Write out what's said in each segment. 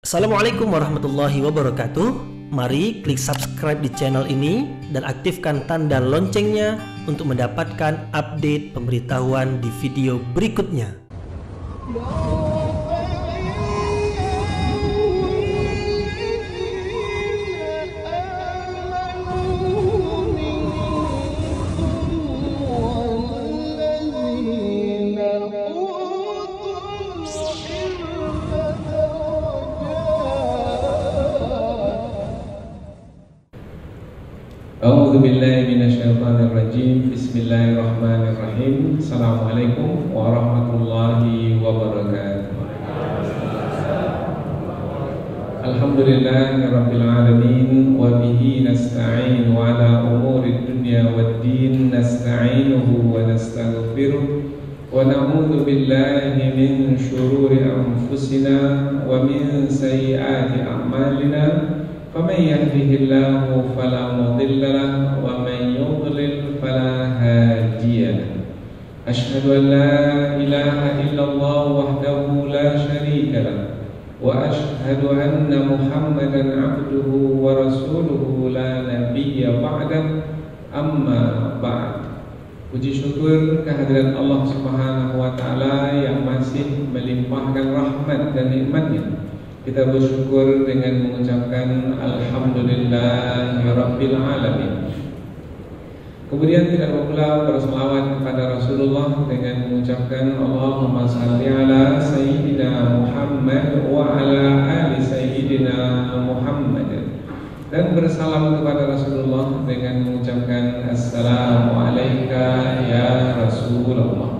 Assalamualaikum warahmatullahi wabarakatuh. Mari klik subscribe di channel ini dan aktifkan tanda loncengnya untuk mendapatkan update pemberitahuan di video berikutnya. A'udzu billahi minasyaitonir rajim. Bismillahirrahmanirrahim. Assalamualaikum warahmatullahi wabarakatuh. Alhamdulillahirabbil alamin wa bihi nasta'in wa ala umurid dunya waddin nasta'inuhu wa nastaghfiruh wa na'udzu billahi min shururi anfusina wa min sayyiati a'malina. فمن يهده الله فلا مضل له ومن يضلل فلا هادي له أشهد أن لا إله إلا الله وحده لا شريك له وأشهد أن محمدا عبده ورسوله لا نبي بعده أما بعد. Puji syukur kehadiran Allah Subhanahu wa Ta'ala yang masih melimpahkan rahmat dan nikmatnya. Kita bersyukur dengan mengucapkan Alhamdulillahirabbil alamin. Kemudian tidak lupa berselawat kepada Rasulullah dengan mengucapkan Allahumma salli ala Sayyidina Muhammad wa ala ali Sayyidina Muhammad, dan bersalam kepada Rasulullah dengan mengucapkan Assalamualaikum ya Rasulullah.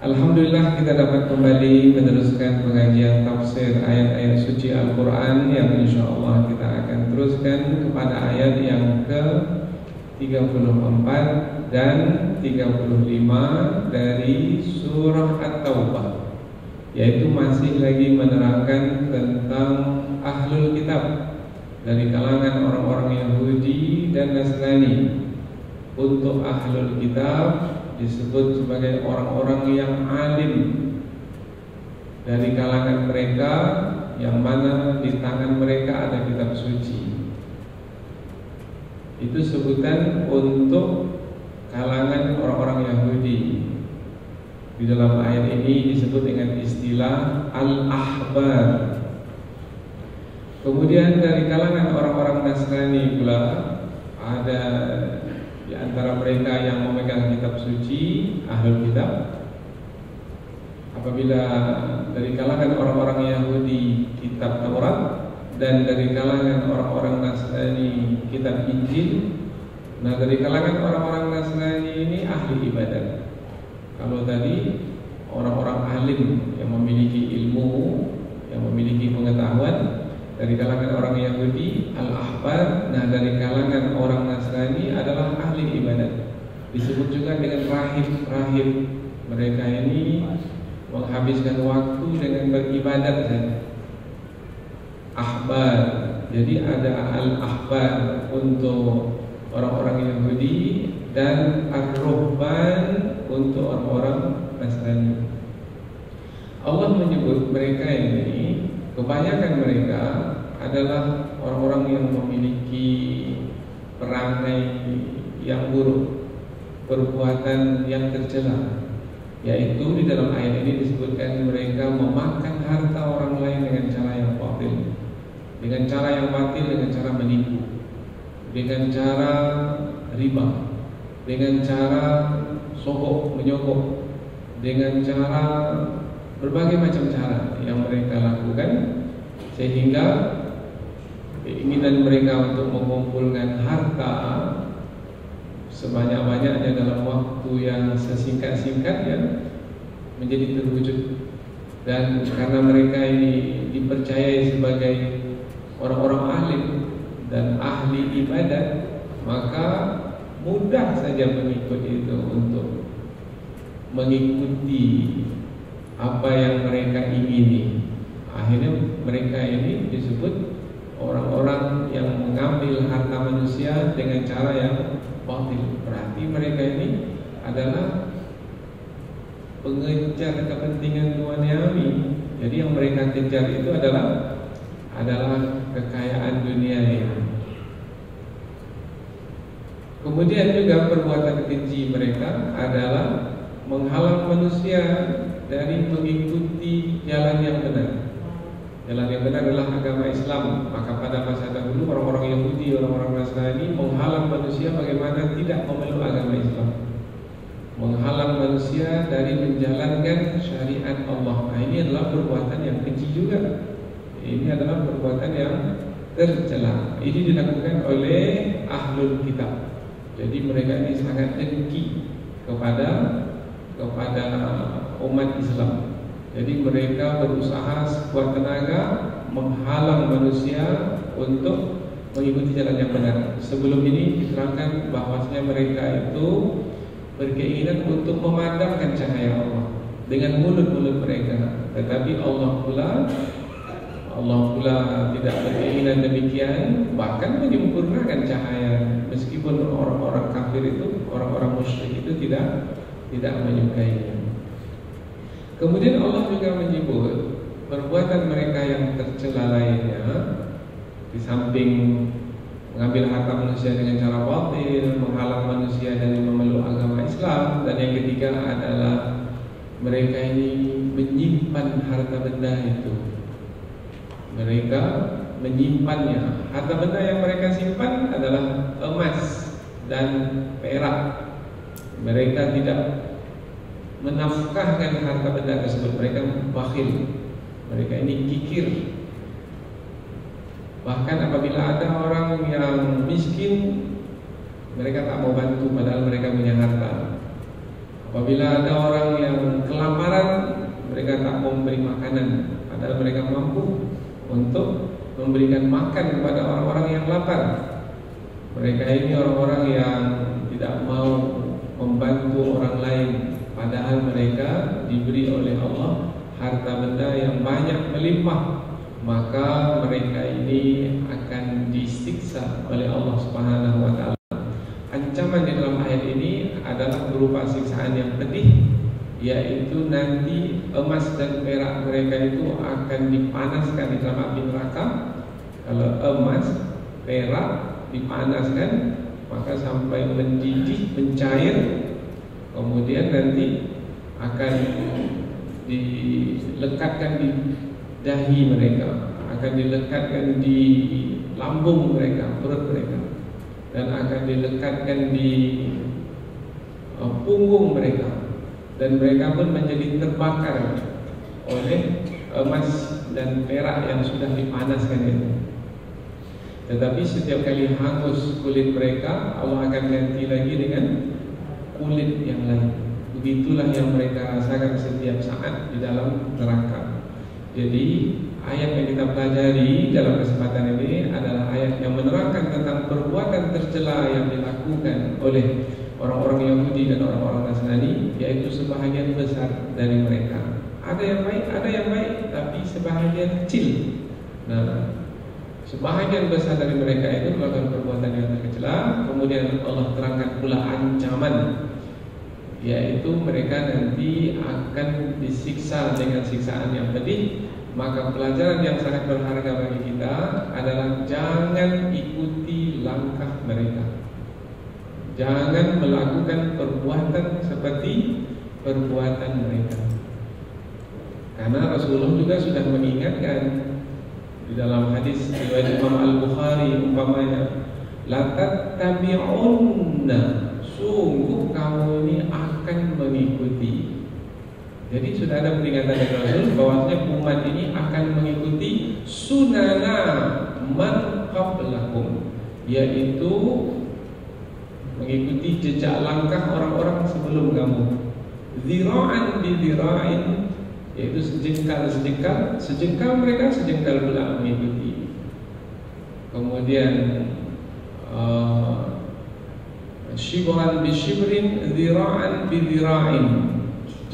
Alhamdulillah kita dapat kembali meneruskan pengajian tafsir ayat-ayat suci Al-Quran yang insyaAllah kita akan teruskan kepada ayat yang ke-34 dan 35 dari surah At-Taubah, yaitu masih lagi menerangkan tentang ahlul kitab dari kalangan orang-orang Yahudi dan Nasrani. Untuk ahlul kitab disebut sebagai orang-orang yang alim dari kalangan mereka, yang mana di tangan mereka ada kitab suci. Itu sebutan untuk kalangan orang-orang Yahudi. Di dalam ayat ini disebut dengan istilah al-ahbar. Kemudian dari kalangan orang-orang Nasrani pula ada di antara mereka yang memegang kitab suci, ahlul kitab. Apabila dari kalangan orang-orang Yahudi kitab Taurat, dan dari kalangan orang-orang Nasrani kitab Injil. Nah, dari kalangan orang-orang Nasrani ini ahli ibadat. Kalau tadi orang-orang alim yang memiliki ilmu, yang memiliki pengetahuan. Dari kalangan orang Yahudi al-ahbar. Nah, dari kalangan orang Nasrani adalah ahli ibadat. Disebut juga dengan rahib. Mereka ini menghabiskan waktu dengan beribadat saja. Ahbar. Jadi ada al-ahbar untuk orang-orang Yahudi dan ar-ruhban untuk orang-orang Nasrani. Allah menyebut mereka ini, kebanyakan mereka adalah orang-orang yang memiliki perangai yang buruk, perbuatan yang tercela. Yaitu di dalam ayat ini disebutkan mereka memakan harta orang lain dengan cara yang batil. Dengan cara yang batil, dengan cara menipu, dengan cara riba, dengan cara sogok menyogok, dengan cara berbagai macam cara yang mereka lakukan, sehingga keinginan mereka untuk mengumpulkan harta sebanyak-banyaknya dalam waktu yang sesingkat-singkatnya menjadi terwujud. Dan karena mereka ini dipercayai sebagai orang-orang alim dan ahli ibadat, maka mudah saja mengikut itu untuk mengikuti apa yang mereka ingini. Akhirnya mereka ini disebut orang-orang yang mengambil harta manusia dengan cara yang batil. Berarti mereka ini adalah pengejar kepentingan duniawi. Jadi yang mereka kejar itu adalah Kemudian juga perbuatan keji mereka adalah menghalang manusia dari mengikuti jalan yang benar. Jalan yang benar adalah agama Islam. Maka pada masa dahulu orang-orang Yahudi, orang-orang Nasrani menghalang manusia bagaimana tidak memeluk agama Islam, menghalang manusia dari menjalankan syariat Allah. Nah, ini adalah perbuatan yang keji juga. Ini adalah perbuatan yang tercela. Ini dilakukan oleh ahlul kitab. Jadi mereka ini sangat dengki kepada umat Islam. Jadi mereka berusaha sekuat tenaga menghalang manusia untuk mengikuti jalan yang benar. Sebelum ini diterangkan bahwasanya mereka itu berkeinginan untuk memadamkan cahaya Allah dengan mulut-mulut mereka. Tetapi Allah pula tidak berkeinginan demikian, bahkan menyempurnakan cahaya. Meskipun orang-orang kafir itu, orang-orang musyrik itu tidak menyukainya. Kemudian Allah juga menyebut perbuatan mereka yang tercela lainnya, di samping mengambil harta manusia dengan cara batil, menghalang manusia dari memeluk agama Islam, dan yang ketiga adalah mereka ini menyimpan harta benda itu. Mereka menyimpannya. Harta benda yang mereka simpan adalah emas dan perak. Mereka tidak menafkahkan harta benda tersebut. Mereka bakhil. Mereka ini kikir. Bahkan apabila ada orang yang miskin, mereka tak mau bantu padahal mereka punya harta. Apabila ada orang yang kelaparan, mereka tak mau memberi makanan padahal mereka mampu untuk memberikan makan kepada orang-orang yang lapar. Mereka ini orang-orang yang tidak mau membantu orang lain, padahal mereka diberi oleh Allah harta benda yang banyak melimpah. Maka mereka ini akan disiksa oleh Allah Subhanahu wa taala. Ancaman di dalam ayat ini adalah berupa siksaan yang pedih, yaitu nanti emas dan perak mereka itu akan dipanaskan di dalam api neraka. Kalau emas, perak dipanaskan, maka sampai mendidih, mencair, kemudian nanti akan dilekatkan di dahi mereka, akan dilekatkan di lambung mereka, perut mereka, dan akan dilekatkan di punggung mereka. Dan mereka pun menjadi terbakar oleh emas dan perak yang sudah dipanaskan itu. Tetapi setiap kali hangus kulit mereka, Allah akan ganti lagi dengan kulit yang lain. Begitulah yang mereka rasakan setiap saat di dalam neraka. Jadi ayat yang kita pelajari dalam kesempatan ini adalah ayat yang menerangkan tentang perbuatan tercela yang dilakukan oleh orang-orang Yahudi dan orang-orang Nasrani, yaitu sebahagian besar dari mereka. Ada yang baik, tapi sebahagian kecil. Nah, sebahagian besar dari mereka itu melakukan perbuatan yang tercela. Kemudian Allah terangkan pula ancaman, yaitu mereka nanti akan disiksa dengan siksaan yang pedih. Maka pelajaran yang sangat berharga bagi kita adalah jangan ikuti langkah mereka. Jangan melakukan perbuatan seperti perbuatan mereka. Karena Rasulullah juga sudah mengingatkan di dalam hadis riwayat Imam Al-Bukhari umpamanya, la tattabi'unna, sungguh kamu ini akan mengikuti. Jadi sudah ada peringatan dari Rasul bahwasanya umat ini akan mengikuti sunana man qablakum, yaitu mengikuti jejak langkah orang-orang sebelum kamu. Zira'an bi zira'in, yaitu sejengkal mereka sejengkal pula mengikuti. Kemudian shibran bi shibrin, zira'an bi zira'in,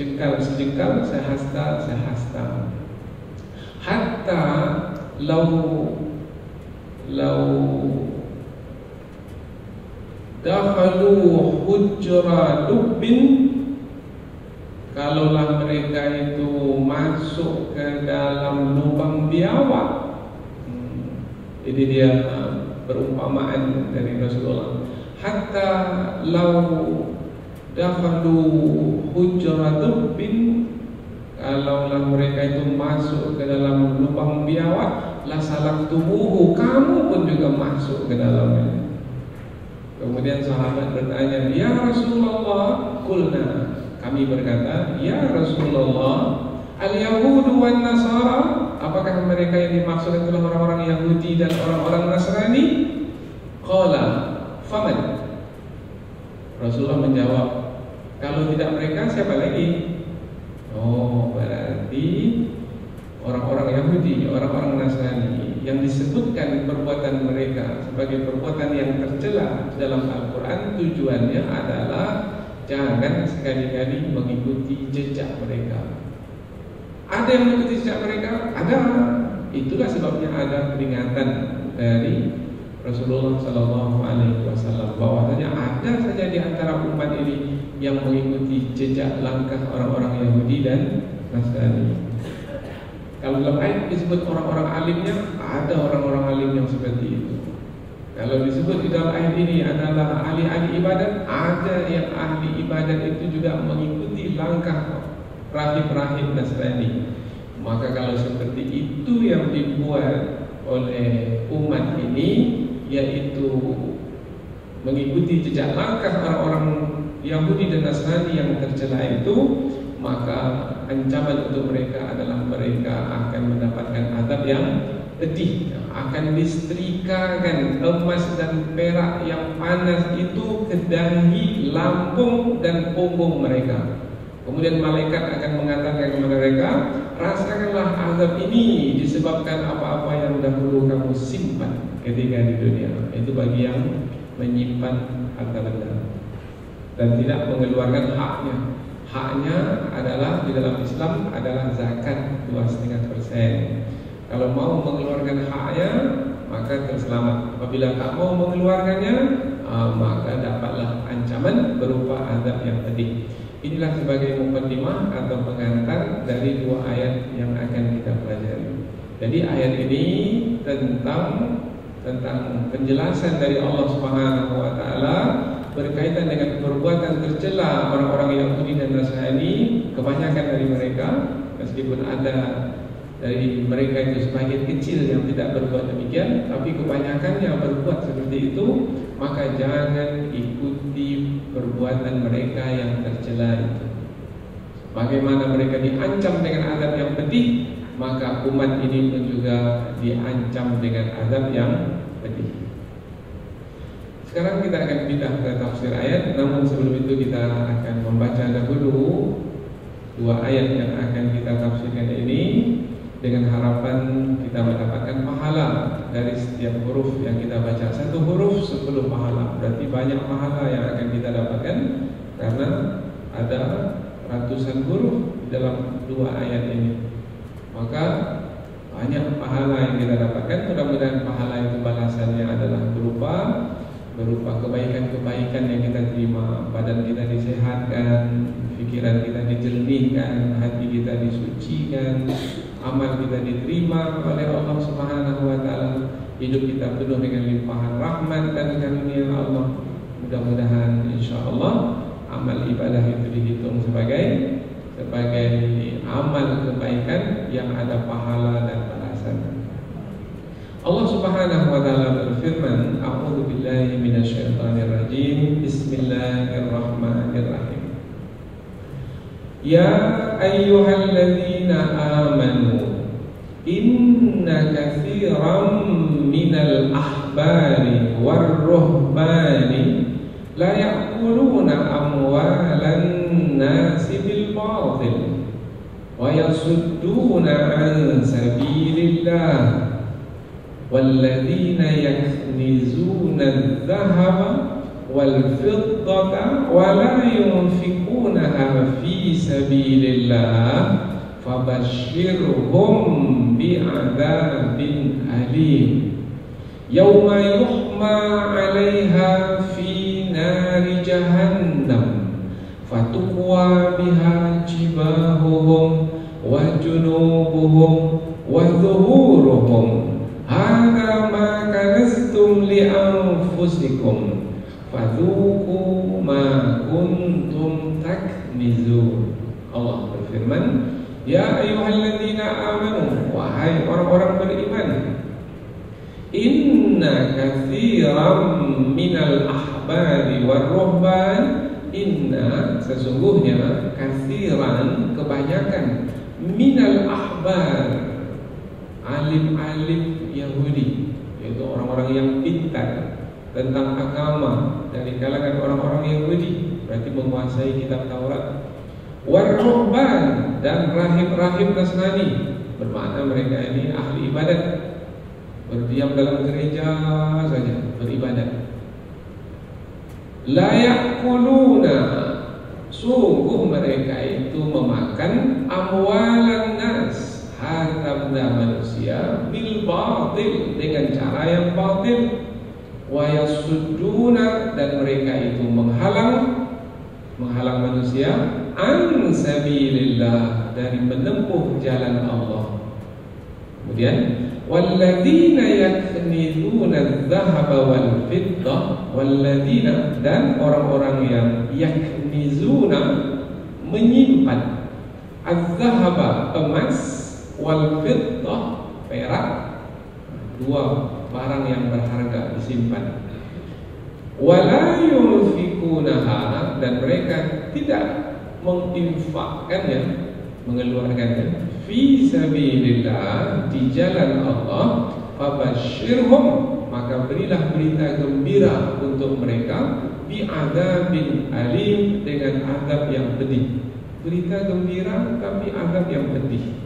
sejengkal sehasta. Hatta lau dakhalu hujra dubbin, kalaulah mereka itu masuk ke dalam lubang biawak. Ini dia perumpamaan dari Rasulullah. hatta law dakhalu hujra dubbin, kalaulah mereka itu masuk ke dalam lubang biawak, la salaktumuhu, kamu pun juga masuk ke dalamnya. Kemudian sahabat bertanya, ya Rasulullah, qulna, kami berkata, ya Rasulullah, al-yahudu wan nasara, apakah mereka yang dimaksud adalah orang-orang Yahudi dan orang-orang Nasrani? Qala faman, Rasulullah menjawab, kalau tidak mereka siapa lagi? Oh, berarti orang-orang Yahudi, orang-orang Nasrani yang disebutkan perbuatan mereka sebagai perbuatan yang tercela dalam Al-Quran, tujuannya adalah jangan sekali-kali mengikuti jejak mereka. Ada yang mengikuti jejak mereka? Ada. Itulah sebabnya ada peringatan dari Rasulullah SAW bahwasanya ada saja di antara umat ini yang mengikuti jejak langkah orang-orang Yahudi dan Nasrani. Kalau dalam ayat disebut orang-orang alimnya, ada orang-orang alim yang seperti itu. Kalau disebut di dalam ayat ini adalah ahli-ahli ibadat, ada yang ahli ibadat itu juga mengikuti langkah rahib-rahib Nasrani. Maka kalau seperti itu yang dibuat oleh umat ini, yaitu mengikuti jejak langkah orang-orang Yahudi dan Nasrani yang tercela itu, maka ancaman untuk mereka adalah mereka akan mendapatkan azab yang pedih, akan disetrikakan emas dan perak yang panas itu ke dahi, lambung dan punggung mereka. Kemudian malaikat akan mengatakan kepada mereka, rasakanlah azab ini disebabkan apa-apa yang dahulu kamu simpan ketika di dunia. Itu bagi yang menyimpan harta benda dan tidak mengeluarkan haknya. Haknya adalah di dalam Islam adalah zakat 2,5%. Kalau mau mengeluarkan haknya, maka terselamat. Apabila tak mau mengeluarkannya, maka dapatlah ancaman berupa azab yang pedih. Inilah sebagai muqaddimah atau pengantar dari dua ayat yang akan kita pelajari. Jadi ayat ini tentang penjelasan dari Allah Subhanahu wa taala berkaitan dengan perbuatan tercela orang-orang Yahudi dan Nasrani. Kebanyakan dari mereka, meskipun ada dari mereka itu sebagian kecil yang tidak berbuat demikian, tapi kebanyakannya berbuat seperti itu, maka jangan ikuti perbuatan mereka yang tercela itu. Bagaimana mereka diancam dengan azab yang pedih, maka umat ini pun juga diancam dengan azab yang pedih. Sekarang kita akan pindah ke tafsir ayat, namun sebelum itu kita akan membaca dahulu dua ayat yang akan kita tafsirkan ini, dengan harapan kita mendapatkan pahala dari setiap huruf yang kita baca. Satu huruf 10 pahala, berarti banyak pahala yang akan kita dapatkan karena ada ratusan huruf di dalam dua ayat ini. Maka banyak pahala yang kita dapatkan. Mudah-mudahan pahala itu balasannya adalah berupa kebaikan-kebaikan yang kita terima. Badan kita disehatkan, pikiran kita dijernihkan, hati kita disucikan, amal kita diterima oleh Allah Subhanahu wa taala, hidup kita penuh dengan limpahan rahmat dan karunia Allah. Mudah-mudahan insyaallah amal ibadah itu dihitung sebagai amal kebaikan yang ada pahala dan balasan. Allah Subhanahu wa taala berfirman, A'udzu billahi minasyaitonir rajim. Bismillahirrahmanirrahim. Ya ayyuhalladzina amanu inna katsiran minal ahbari warruhbani la ya'kuluna amwalan nasi bil batil wa yasudduna an sabilillah walladzina yaknizuna adh-dhahaba wal fiddata wa la yunfiqunaha fi sabilillah fabashshirhum bi'adzabin alim yawma yuhma 'alaiha fi nari jahannam fatukwa biha jibahuhum wa junubuhum wa dhuhuruhum hadza ma kanastum li anfusikum fadzuqu ma kuntum taknizun. Allah berfirman, ya ayyuhalladzina amanu, wahai orang-orang beriman, inna katsiran minal ahbari war-ruhban, inna sesungguhnya katsiran kebanyakan minal ahbar alim-alim Yahudi, yaitu orang-orang yang pintar tentang agama dari kalangan orang-orang Yahudi, berarti menguasai kitab Taurat, war-ruhban dan rahib-rahib Nasrani, bermakna mereka ini ahli ibadat, berdiam dalam gereja saja beribadat. La ya'kuluna, sungguh mereka itu memakan amwalan nas, harta benda manusia, bil batil, dengan cara yang batil, wa yasudduna, dan mereka itu menghalang manusia, an sabilillah, dari menempuh jalan Allah. Kemudian walladzina yaknizuna adh-dhahaba wal fiddah, walladzina, dan orang-orang yang yaknizuna, menyimpan, adh-dhahaba, emas, wal fiddah, perak, dua barang yang berharga disimpan, wala yunfikunaha, dan mereka tidak menginfakkannya, mengeluarkannya, fi sabilillah, di jalan Allah, fabashshirhum, maka berilah berita gembira untuk mereka, bi'adzabin alim, dengan azab yang pedih. Berita gembira tapi azab yang pedih.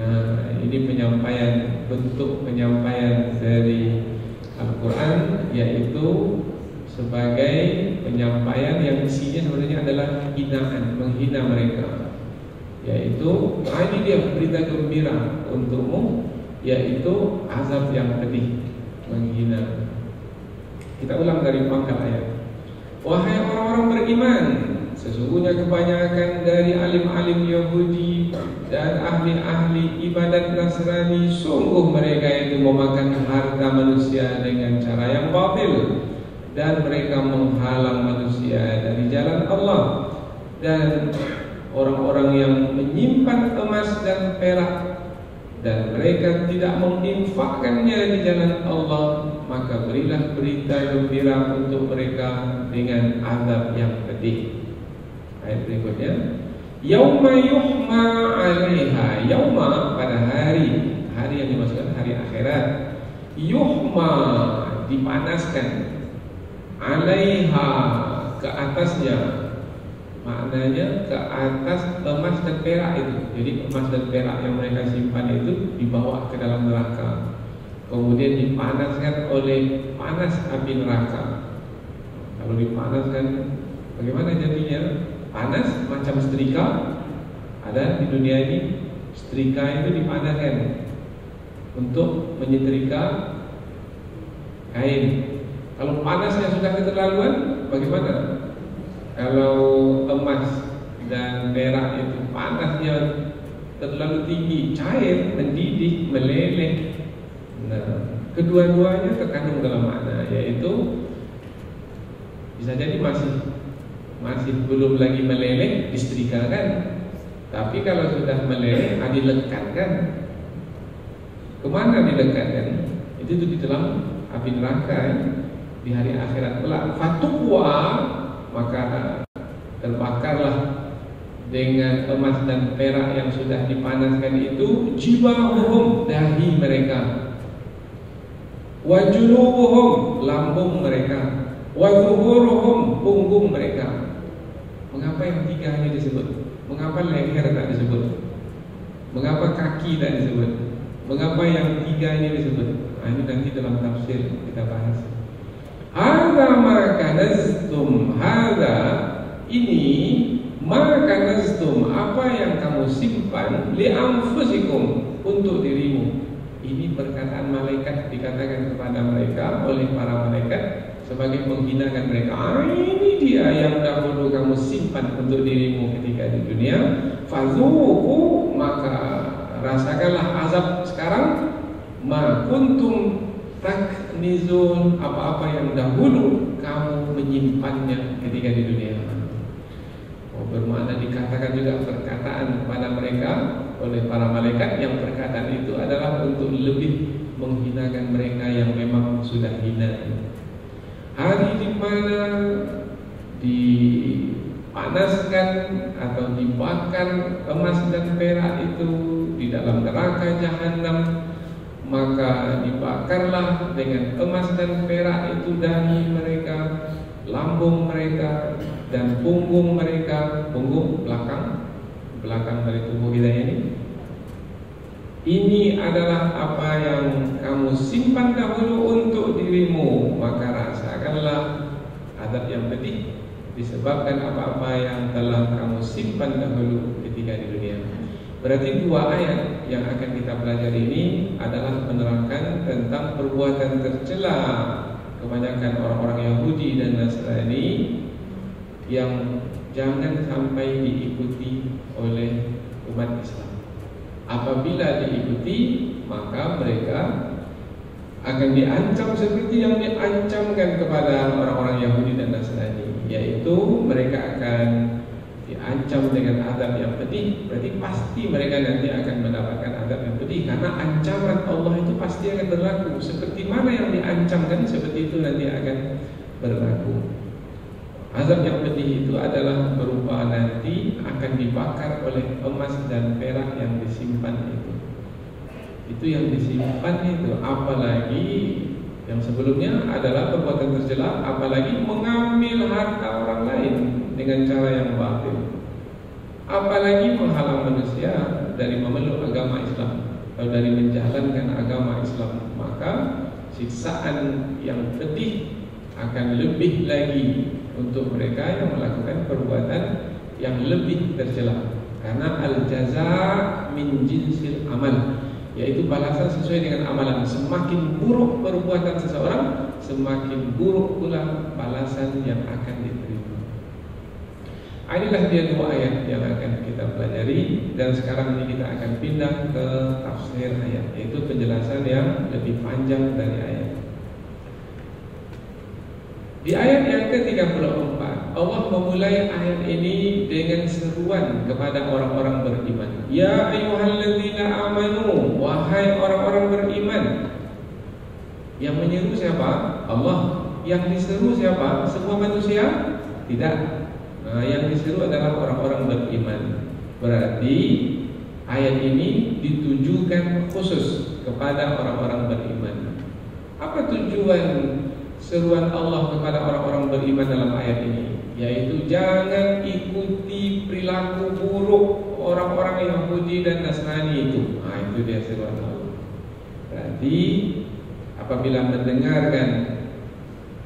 Nah, ini penyampaian, bentuk penyampaian dari Al-Quran, yaitu sebagai penyampaian yang isinya sebenarnya adalah hinaan, menghina mereka, yaitu ini dia berita gembira untukmu, yaitu azab yang pedih, menghina. Kita ulang dari pangkal ayat. Wahai orang-orang beriman, sesungguhnya kebanyakan dari alim-alim Yahudi dan ahli-ahli ibadat Nasrani, sungguh mereka itu memakan harta manusia dengan cara yang batil, dan mereka menghalang manusia dari jalan Allah. Dan orang-orang yang menyimpan emas dan perak, dan mereka tidak menginfakkannya di jalan Allah, maka berilah berita gembira untuk mereka dengan azab yang pedih. Ayat berikutnya, yauma yuhma 'alaiha, yauma, pada hari yang dimaksudkan hari akhirat, yuhma, dipanaskan, 'alaiha, ke atasnya, maknanya ke atas emas dan perak itu. Jadi emas dan perak yang mereka simpan itu dibawa ke dalam neraka, kemudian dipanaskan oleh panas api neraka. Kalau dipanaskan, bagaimana jadinya? Panas macam setrika. Ada di dunia ini, setrika itu dipanaskan untuk menyetrika kain. Kalau panasnya sudah keterlaluan, bagaimana? Kalau emas dan perak itu panasnya terlalu tinggi, cair, mendidih, meleleh. Nah, kedua-duanya terkandung dalam makna, yaitu bisa jadi masih belum lagi meleleh, disetrikakan. Tapi kalau sudah meleleh, dilekatkan. Kemana dilekatkan? Itu di dalam api neraka, di hari akhirat kelak. Fatukwa, maka terbakarlah dengan emas dan perak yang sudah dipanaskan itu, jibahuhum, dahi mereka, wajunubuhum, lambung mereka, wazuhuruhum, punggung mereka. Mengapa yang tiga ini disebut? Mengapa leher tak disebut? Mengapa kaki tak disebut? Mengapa yang tiga ini disebut? Nah, ini nanti dalam tafsir kita bahas. Hadza ma kanaztum, hadza, ini, ma kanaztum, apa yang kamu simpan, li anfusikum, untuk dirimu. Ini perkataan malaikat dikatakan kepada mereka oleh para malaikat sebagai menghinakan mereka. Ini dia yang dahulu kamu simpan untuk dirimu ketika di dunia. Fadzuqu, maka rasakanlah azab sekarang. Ma kuntum taknizun, apa-apa yang dahulu kamu menyimpannya ketika di dunia. Bermakna dikatakan juga perkataan kepada mereka oleh para malaikat, yang perkataan itu adalah untuk lebih menghinakan mereka yang memang sudah hina. Hari di mana dipanaskan atau dibakar emas dan perak itu di dalam neraka jahanam, maka dibakarlah dengan emas dan perak itu dahi mereka, lambung mereka, dan punggung mereka, punggung belakang dari tubuh kita ini. Ini adalah apa yang kamu simpan dahulu untuk dirimu, maka rasakanlah azab yang pedih disebabkan apa-apa yang telah kamu simpan dahulu ketika di dunia. Berarti dua ayat yang akan kita pelajari ini adalah menerangkan tentang perbuatan tercela kebanyakan orang-orang Yahudi dan Nasrani yang jangan sampai diikuti oleh umat Islam. Apabila diikuti, maka mereka akan diancam seperti yang diancamkan kepada orang-orang Yahudi dan Nasrani, yaitu mereka akan diancam dengan azab yang pedih. Berarti pasti mereka nanti akan mendapatkan azab yang pedih, karena ancaman Allah itu pasti akan berlaku. Seperti mana yang diancamkan, seperti itu nanti akan berlaku. Azab yang pedih itu adalah berupa nanti akan dibakar oleh emas dan perak yang disimpan itu. Itu yang disimpan itu, apalagi yang sebelumnya adalah perbuatan tercela, apalagi mengambil harta orang lain dengan cara yang batil, apalagi menghalang manusia dari memeluk agama Islam atau dari menjalankan agama Islam, maka siksaan yang pedih akan lebih lagi untuk mereka yang melakukan perbuatan yang lebih tercela. Karena al-jaza' min jinsil amal, yaitu balasan sesuai dengan amalan. Semakin buruk perbuatan seseorang, semakin buruk pula balasan yang akan diterima. Inilah dia dua ayat yang akan kita pelajari, dan sekarang ini kita akan pindah ke tafsir ayat, yaitu penjelasan yang lebih panjang dari ayat. Di ayat yang ke-34, Allah memulai ayat ini dengan seruan kepada orang-orang beriman. Ya ayyuhalladzina amanu, wahai orang-orang beriman. Yang menyeru siapa? Allah. Yang diseru siapa? Semua manusia? Tidak. Yang diseru adalah orang-orang beriman. Berarti ayat ini ditujukan khusus kepada orang-orang beriman. Apa tujuan seruan Allah kepada orang-orang beriman dalam ayat ini? Yaitu jangan ikuti perilaku buruk orang-orang Yahudi dan Nasrani itu. Itu dia seruan Allah. Berarti apabila mendengarkan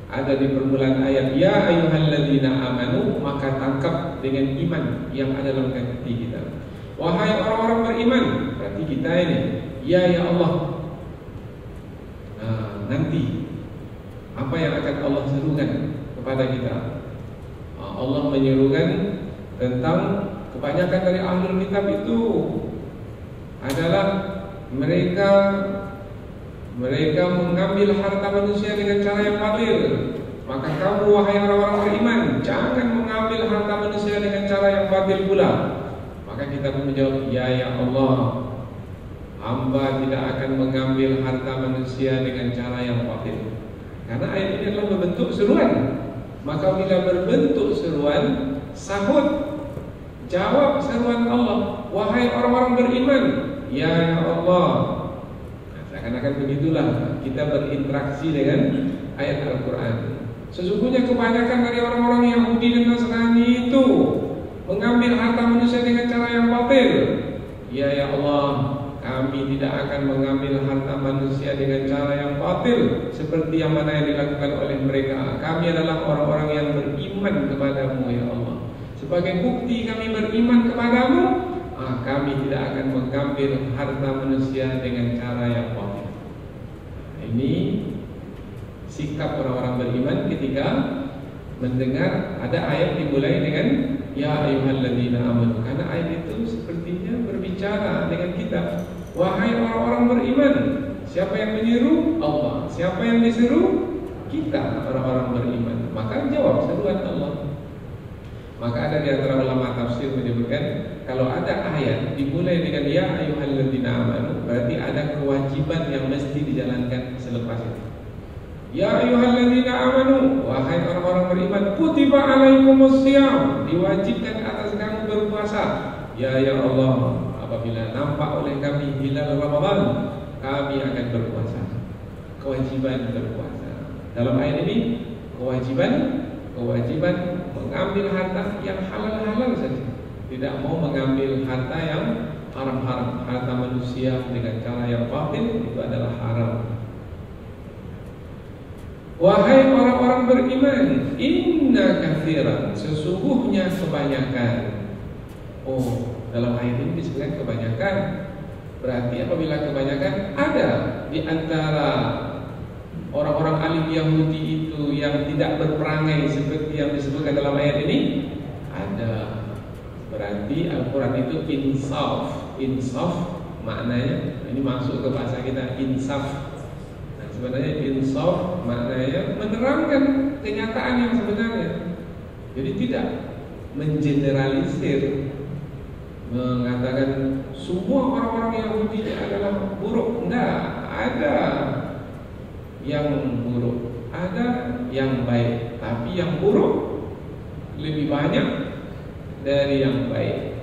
ada di permulaan ayat ya ayyuhalladzina amanu, maka tangkap dengan iman yang ada dalam hati kita. Wahai orang-orang beriman, berarti kita ini ya Allah. Nanti apa yang akan Allah serukan kepada kita? Allah menyerukan tentang kebanyakan dari ahlul kitab itu adalah mereka mengambil harta manusia dengan cara yang batil. Maka kamu wahai orang-orang beriman, jangan mengambil harta manusia dengan cara yang batil pula. Maka kita pun menjawab, ya Allah, hamba tidak akan mengambil harta manusia dengan cara yang batil. Karena ayat ini adalah berbentuk seruan. Maka bila berbentuk seruan, sahut, jawab seruan Allah, wahai orang-orang beriman, ya Allah. Seakan-akan begitulah kita berinteraksi dengan ayat Al-Quran. Sesungguhnya kebanyakan dari orang-orang Yahudi dan Nasrani itu mengambil harta manusia dengan cara yang batil. Ya Allah, kami tidak akan mengambil harta manusia dengan cara yang batil seperti yang mana yang dilakukan oleh mereka. Kami adalah orang-orang yang beriman kepadamu ya Allah. Sebagai bukti kami beriman kepadamu, kami tidak akan mengambil harta manusia dengan cara yang batil. Ini sikap orang-orang beriman ketika mendengar ada ayat dimulai dengan ya ayyuhalladzina amanu. Karena ayat itu sepertinya berbicara dengan kita. Wahai orang-orang beriman, siapa yang menyeru? Allah. Siapa yang diseru? Kita, orang-orang beriman. Maka jawab seruan Allah. Maka ada di antara ulama tafsir menyebutkan, kalau ada ayat dimulai dengan ya ayyuhalladzina amanu, berarti ada kewajiban yang mesti dijalankan selepas itu. Ya ayyuhalladzina amanu, wahai orang-orang beriman, kutiba alaikumusiyam, diwajibkan atas kamu berpuasa. Ya Allah, apabila nampak oleh kami hilal Ramadan, kami akan berpuasa. Kewajiban berpuasa. Dalam ayat ini kewajiban mengambil harta yang halal-halal saja. Tidak mau mengambil harta yang haram-haram. Harta manusia dengan cara yang batil itu adalah haram. Wahai orang-orang beriman, inna katsiran, sesungguhnya kebanyakan. Oh, dalam ayat ini disebutkan kebanyakan. Berarti apabila kebanyakan ada di antara orang-orang alim Yahudi itu yang tidak berperangai seperti yang disebutkan dalam ayat ini, ada. Berarti Al-Quran itu insaf. Insaf maknanya, ini masuk ke bahasa kita, insaf. Nah, sebenarnya insaf maknanya menerangkan kenyataan yang sebenarnya. Jadi tidak mengeneralisir, mengatakan semua orang-orang Yahudi adalah buruk. Enggak, ada yang buruk, ada yang baik, tapi yang buruk lebih banyak dari yang baik.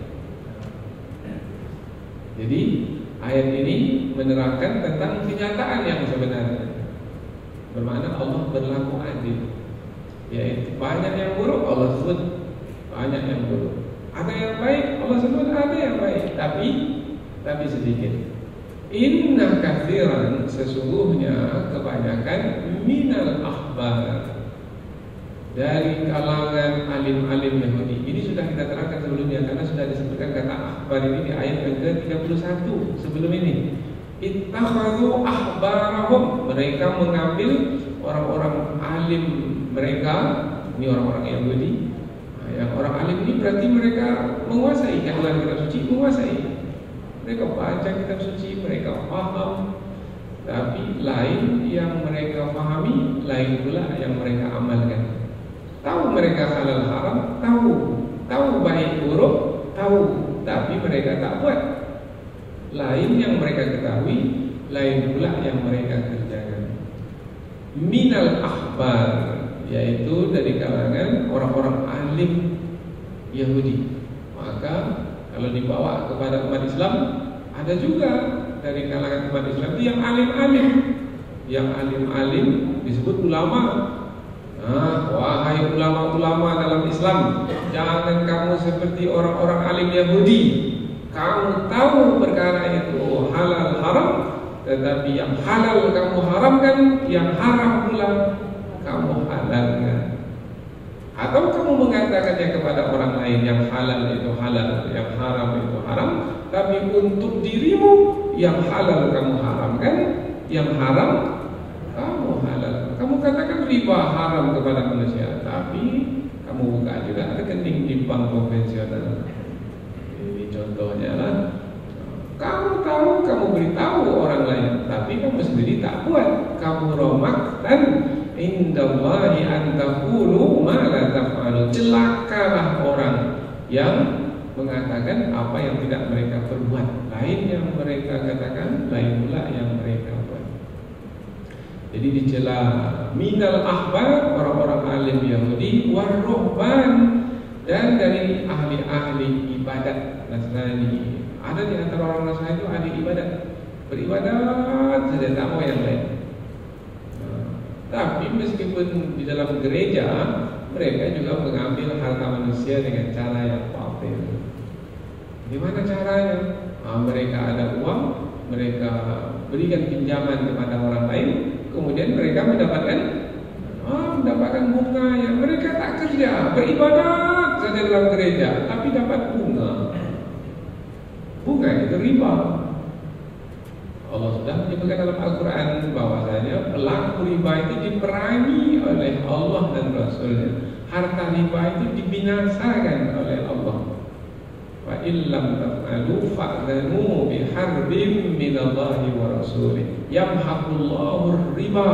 Jadi ayat ini menerangkan tentang kenyataan yang sebenarnya, bermakna Allah berlaku adil. Yaitu banyak yang buruk, Allah sebut banyak yang buruk. Ada yang baik, Allah sebut ada yang baik, tapi sedikit. Inna katsiran, sesungguhnya kebanyakan minal ahbar, dari kalangan alim-alim Yahudi. Ini sudah kita terangkan sebelumnya, karena sudah disebutkan kata ahbar ini di ayat yang ke-31 sebelum ini. Ittakhadhu ahbarahum, mereka mengambil orang-orang alim mereka, ini orang-orang Yahudi. Nah, yang orang alim ini berarti mereka menguasai kandungan kitab suci, menguasai. Mereka baca kitab suci, mereka paham, tapi lain yang mereka pahami, lain pula yang mereka amalkan. Tahu mereka halal haram, tahu baik buruk, tahu, tapi mereka tak buat. Lain yang mereka ketahui, lain pula yang mereka kerjakan. Minal ahbar, yaitu dari kalangan orang-orang alim Yahudi. Maka kalau dibawa kepada umat Islam, ada juga dari kalangan umat Islam yang alim-alim. Yang alim-alim disebut ulama. Nah, wahai ulama-ulama dalam Islam, jangan kamu seperti orang-orang alim Yahudi. Kamu tahu perkara itu halal haram, tetapi yang halal kamu haramkan, yang haram pula kamu halalkan. Atau kamu mengatakannya kepada orang lain, yang halal itu halal, yang haram itu haram, tapi untuk dirimu yang halal kamu haramkan, yang haram kamu halal. Kamu katakan riba haram kepada manusia, tapi kamu buka juga rekening di bank konvensional. Ini contohnya lah. Kamu tahu, kamu beritahu orang lain, tapi kamu sendiri tak buat. Kamu romak dan indallahi an taqulu ma la taf'alun. Celakalah orang yang mengatakan apa yang tidak mereka perbuat. Lain yang mereka katakan, lain pula yang mereka buat. Jadi dicela minal ahbar, orang-orang alim Yahudi, warruhban, dan dari ahli-ahli ibadat Nasrani. Ada di antara orang Nasrani itu ahli ibadat, beribadat saja, tak mau yang lain. Tapi meskipun di dalam gereja, mereka juga mengambil harta manusia dengan cara yang batil. Gimana caranya? Mereka ada uang, mereka berikan pinjaman kepada orang lain, kemudian mereka mendapatkan bunga yang mereka tak kerja, beribadat saja dalam gereja, tapi dapat bunga. Bunga itu riba. Allah sudah menyebutkan dalam Al-Quran bahwasanya pelaku riba itu diperangi oleh Allah dan Rasulnya. Harta riba itu dibinasakan oleh Allah. Wa illam taf'alu fa'dhanu biharbin minallahi wa rasulih yamhaqullahu riba.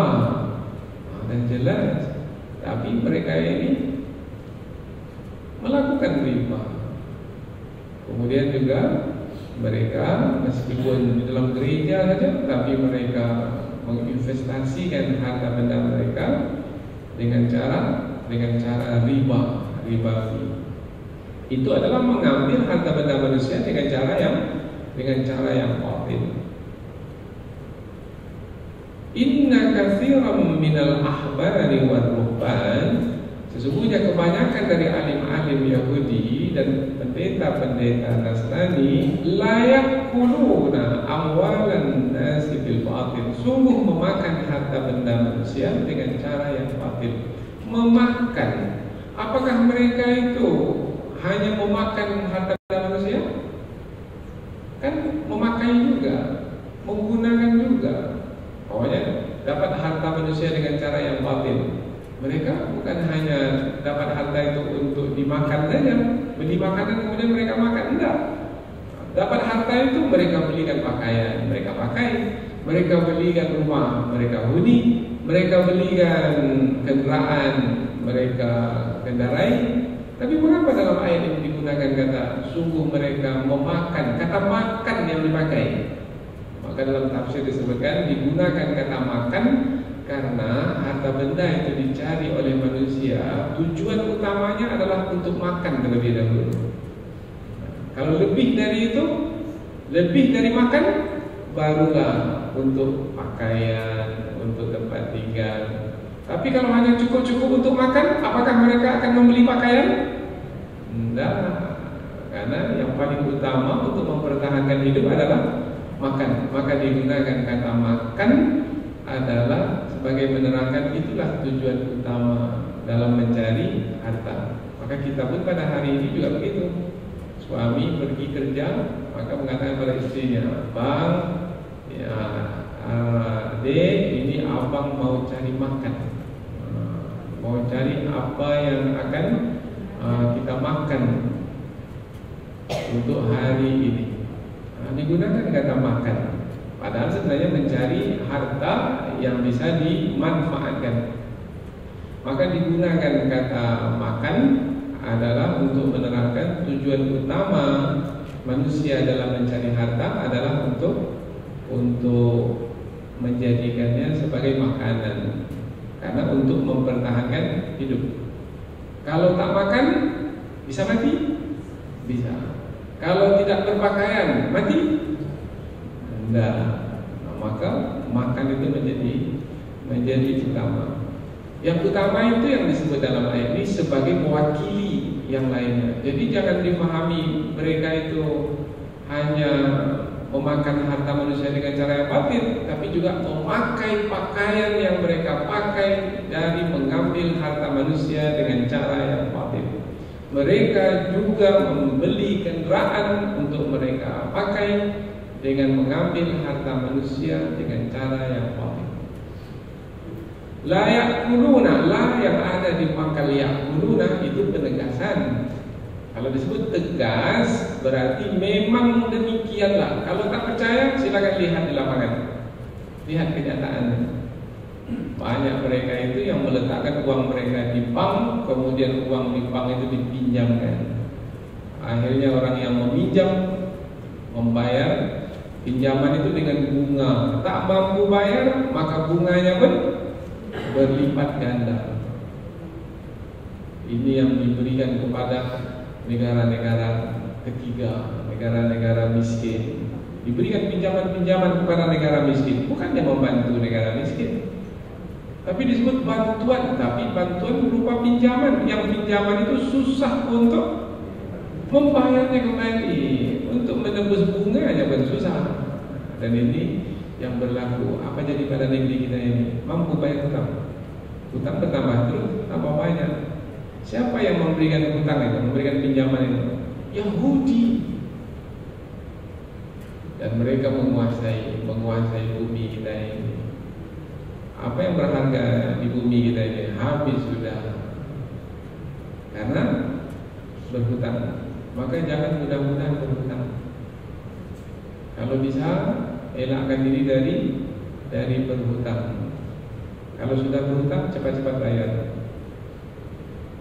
Dan jelas, tapi mereka ini melakukan riba. Kemudian juga mereka meskipun di dalam gereja saja, tapi mereka menginvestasikan harta benda mereka dengan cara riba. Itu adalah mengambil harta benda manusia dengan cara yang batil. Inna katsiran minal ahbari wal ruhban, sesungguhnya kebanyakan dari alim-alim Yahudi dan pendeta-pendeta Nasrani la yakuluna amwalan nasi bil batil, sungguh memakan harta benda manusia dengan cara yang batil. Memakan, apakah mereka itu hanya memakan harta benda manusia? Kan memakai juga, menggunakan juga. Pokoknya dapat harta manusia dengan cara yang batil. Mereka bukan hanya dapat harta itu untuk dimakan saja, beli makanan kemudian mereka makan, enggak. Dapat harta itu mereka belikan pakaian, mereka pakai. Mereka belikan rumah, mereka huni. Mereka belikan kendaraan, mereka kendarai. Tapi mengapa dalam ayat ini digunakan kata sungguh mereka memakan, kata makan yang dipakai? Maka dalam tafsir disebutkan digunakan kata makan karena harta benda itu dicari oleh manusia, tujuan utamanya adalah untuk makan terlebih dahulu. Kalau lebih dari itu, lebih dari makan, barulah untuk pakaian, untuk tempat tinggal. Tapi kalau hanya cukup-cukup untuk makan, apakah mereka akan membeli pakaian? Tidak, karena yang paling utama untuk mempertahankan hidup adalah makan. Maka digunakan kata makan adalah sebagai menerangkan itulah tujuan utama dalam mencari harta. Maka kita pun pada hari ini juga begitu. Suami pergi kerja, maka mengatakan pada istrinya, "Bang, ya, Dek, ini abang mau cari makan, mau cari apa yang akan kita makan untuk hari ini." Digunakan kata makan, padahal sebenarnya mencari harta yang bisa dimanfaatkan. Maka digunakan kata makan adalah untuk menerangkan tujuan utama manusia dalam mencari harta adalah untuk menjadikannya sebagai makanan, karena untuk mempertahankan hidup. Kalau tak makan bisa mati, bisa. Kalau tidak berpakaian mati, tidak. Maka makan itu menjadi utama. Yang utama itu yang disebut dalam ayat ini sebagai mewakili yang lainnya. Jadi jangan dipahami mereka itu hanya memakan harta manusia dengan cara yang batil, tapi juga memakai pakaian yang mereka pakai dari mengambil harta manusia dengan cara yang batil. Mereka juga membeli kendaraan untuk mereka pakai dengan mengambil harta manusia dengan cara yang batil. La yakuluna, la yang ada di pangkal yakuluna itu penegasan. Kalau disebut tegas berarti memang demikianlah. Kalau tak percaya silakan lihat di lapangan, lihat kenyataannya. Banyak mereka itu yang meletakkan uang mereka di bank, kemudian uang di bank itu dipinjamkan. Akhirnya orang yang meminjam membayar pinjaman itu dengan bunga. Tak mampu bayar, maka bunganya pun berlipat ganda. Ini yang diberikan kepada negara-negara ketiga, negara-negara miskin. Diberikan pinjaman-pinjaman kepada negara miskin, bukannya membantu negara miskin, tapi disebut bantuan. Tapi bantuan berupa pinjaman, yang pinjaman itu susah untuk membayarnya kembali, untuk menembus bunganya pun susah. Dan ini yang berlaku. Apa jadi pada negeri kita ini? Mampu bayar hutang, hutang bertambah terus, tambah banyak. Siapa yang memberikan hutang itu, memberikan pinjaman itu? Yahudi. Dan mereka menguasai bumi kita ini. Apa yang berharga di bumi kita ini habis sudah, karena berhutang. maka jangan mudah-mudah berhutang. Kalau bisa, elakkan diri dari berhutang. Kalau sudah berhutang, cepat-cepat bayar.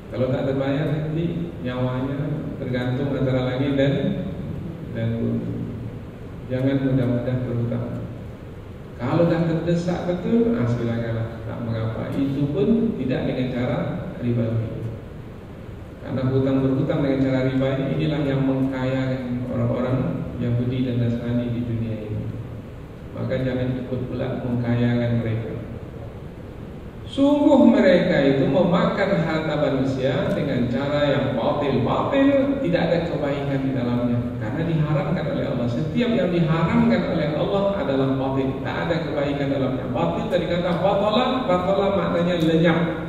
Kalau tak terbayar, nanti nyawanya tergantung antara langit dan bumi. Jangan mudah-mudah berhutang. Kalau dah terdesak betul, silakanlah, tak mengapa. Itu pun tidak dengan cara ribawi. Karena hutang berhutang dengan cara riba inilah yang mengkayakan orang-orang Yahudi dan Nasrani di dunia ini. Maka jangan ikut pula mengkayakan mereka. Sungguh mereka itu memakan harta manusia dengan cara yang batil, tidak ada kebaikan di dalamnya. Karena diharamkan oleh Allah. Setiap yang diharamkan oleh Allah adalah batil, tak ada kebaikan dalamnya. Batil dari kata batala maknanya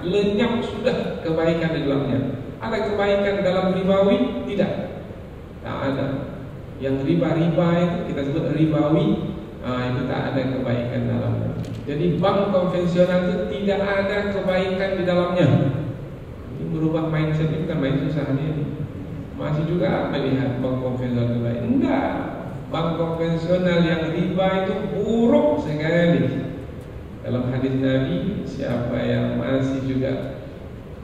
lenyap sudah kebaikan di dalamnya. Ada kebaikan dalam ribawi? Tidak, tak ada. Yang riba itu kita sebut ribawi, itu tak ada kebaikan dalamnya. Jadi bank konvensional itu tidak ada kebaikan di dalamnya. Ini merubah mindset, ini bukan main susah ini. Masih juga melihat bank konvensional itu baik. Enggak, bank konvensional yang riba itu buruk sekali. Dalam hadis Nabi, siapa yang masih juga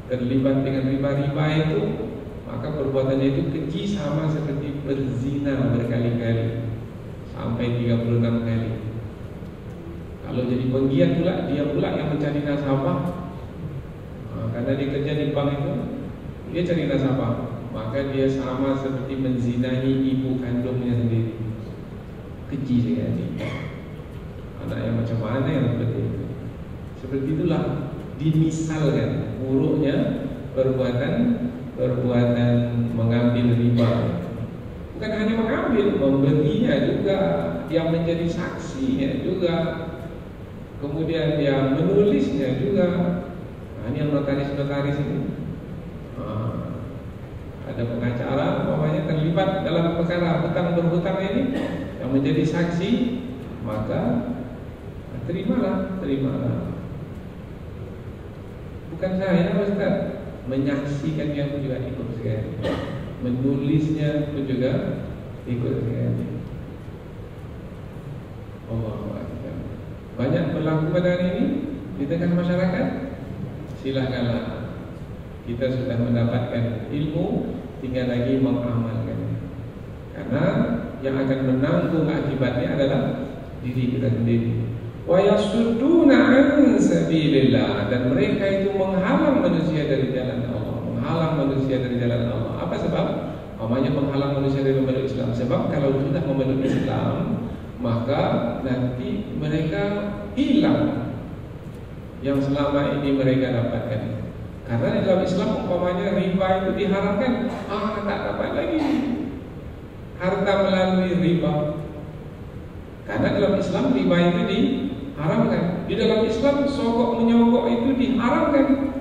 terlibat dengan riba itu, maka perbuatannya itu keji sama seperti berzina berkali-kali sampai 36 kali. Kalau jadi penggiat pula, dia pula yang mencari nasabah. Karena dia kerja di bank itu, dia cari nasabah, maka dia sama seperti menzinahi ibu kandungnya sendiri. Keji sekali. Anak yang macam mana yang seperti itu? Seperti itulah dimisalkan buruknya perbuatan mengambil riba. Bukan hanya mengambil, memberinya juga, yang menjadi saksinya juga, kemudian yang menulisnya juga. Ini yang notaris ini. Ada pengacara, umpamanya terlibat dalam perkara hutang berhutang ini, yang menjadi saksi, maka terimalah. Bukan saya, Ustaz, menyaksikannya pun juga ikut sekali, menulisnya pun juga ikut sekali. Allahu Akbar. Banyak berlaku pada hari ini di tengah masyarakat. Silakanlah, kita sudah mendapatkan ilmu, tinggal lagi mengamalkannya. Karena yang akan menanggung akibatnya adalah diri kita sendiri. Wa yasudduna an sabilillah, dan mereka itu menghalang manusia dari jalan Allah, Apa sebab? Namanya menghalang manusia dari memeluk Islam. Sebab kalau sudah memeluk Islam, maka nanti mereka hilang yang selama ini mereka dapatkan. Karena di dalam Islam umpamanya riba itu diharamkan, tak dapat lagi harta melalui riba. Karena dalam Islam riba itu diharamkan. Di dalam Islam sogok menyogok itu diharamkan.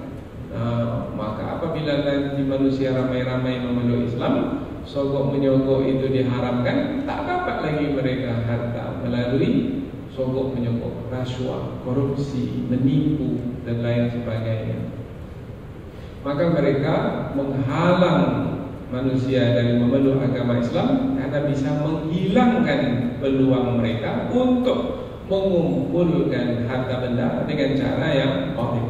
Maka apabila nanti manusia ramai-ramai memeluk Islam, sogok menyogok itu diharamkan, tak dapat lagi mereka harta melalui sogok menyogok, rasuah, korupsi, menipu dan lain sebagainya. Maka mereka menghalang manusia dari memeluk agama Islam karena bisa menghilangkan peluang mereka untuk mengumpulkan harta benda dengan cara yang batil.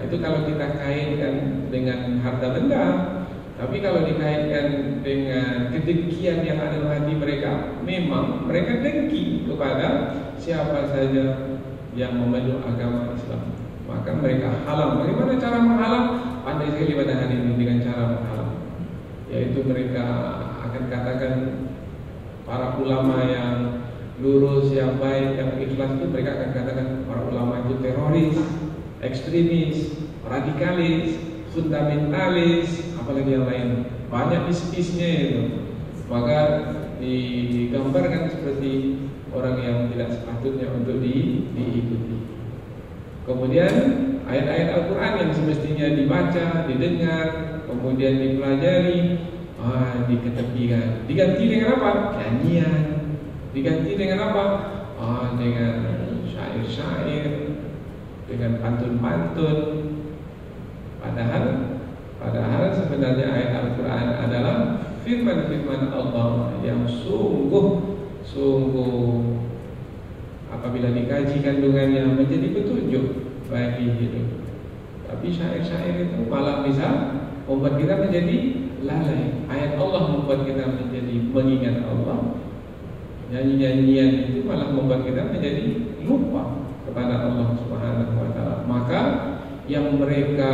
Itu kalau kita kaitkan dengan harta benda. Tapi kalau dikaitkan dengan kedengkian yang ada dalam hati mereka, memang mereka dengki kepada siapa saja yang memeluk agama Islam, maka mereka halang. Bagaimana cara menghalang? Pandai sekali pada hari ini dengan cara menghalang, yaitu mereka akan katakan para ulama yang lurus, yang baik, yang ikhlas itu, mereka akan katakan para ulama itu teroris, ekstremis, radikalis, fundamentalis, apalagi yang lain, banyak bis-bisnya itu. Maka digambarkan seperti orang yang tidak sepatutnya untuk diikuti. Kemudian ayat-ayat Al-Quran yang semestinya dibaca, didengar, kemudian dipelajari, diketepikan. Diganti dengan apa? Nyanyian. Diganti dengan apa? Dengan syair-syair, dengan pantun-pantun. Padahal sebenarnya ayat Al-Quran adalah firman-firman Allah yang sungguh apabila dikaji kandungannya menjadi petunjuk bagi hidup. Tapi syair-syair itu malah bisa membuat kita menjadi lalai. Ayat Allah membuat kita menjadi mengingat Allah. Nyanyi-nyanyian itu malah membuat kita menjadi lupa kepada Allah Subhanahu wa taala. Maka yang mereka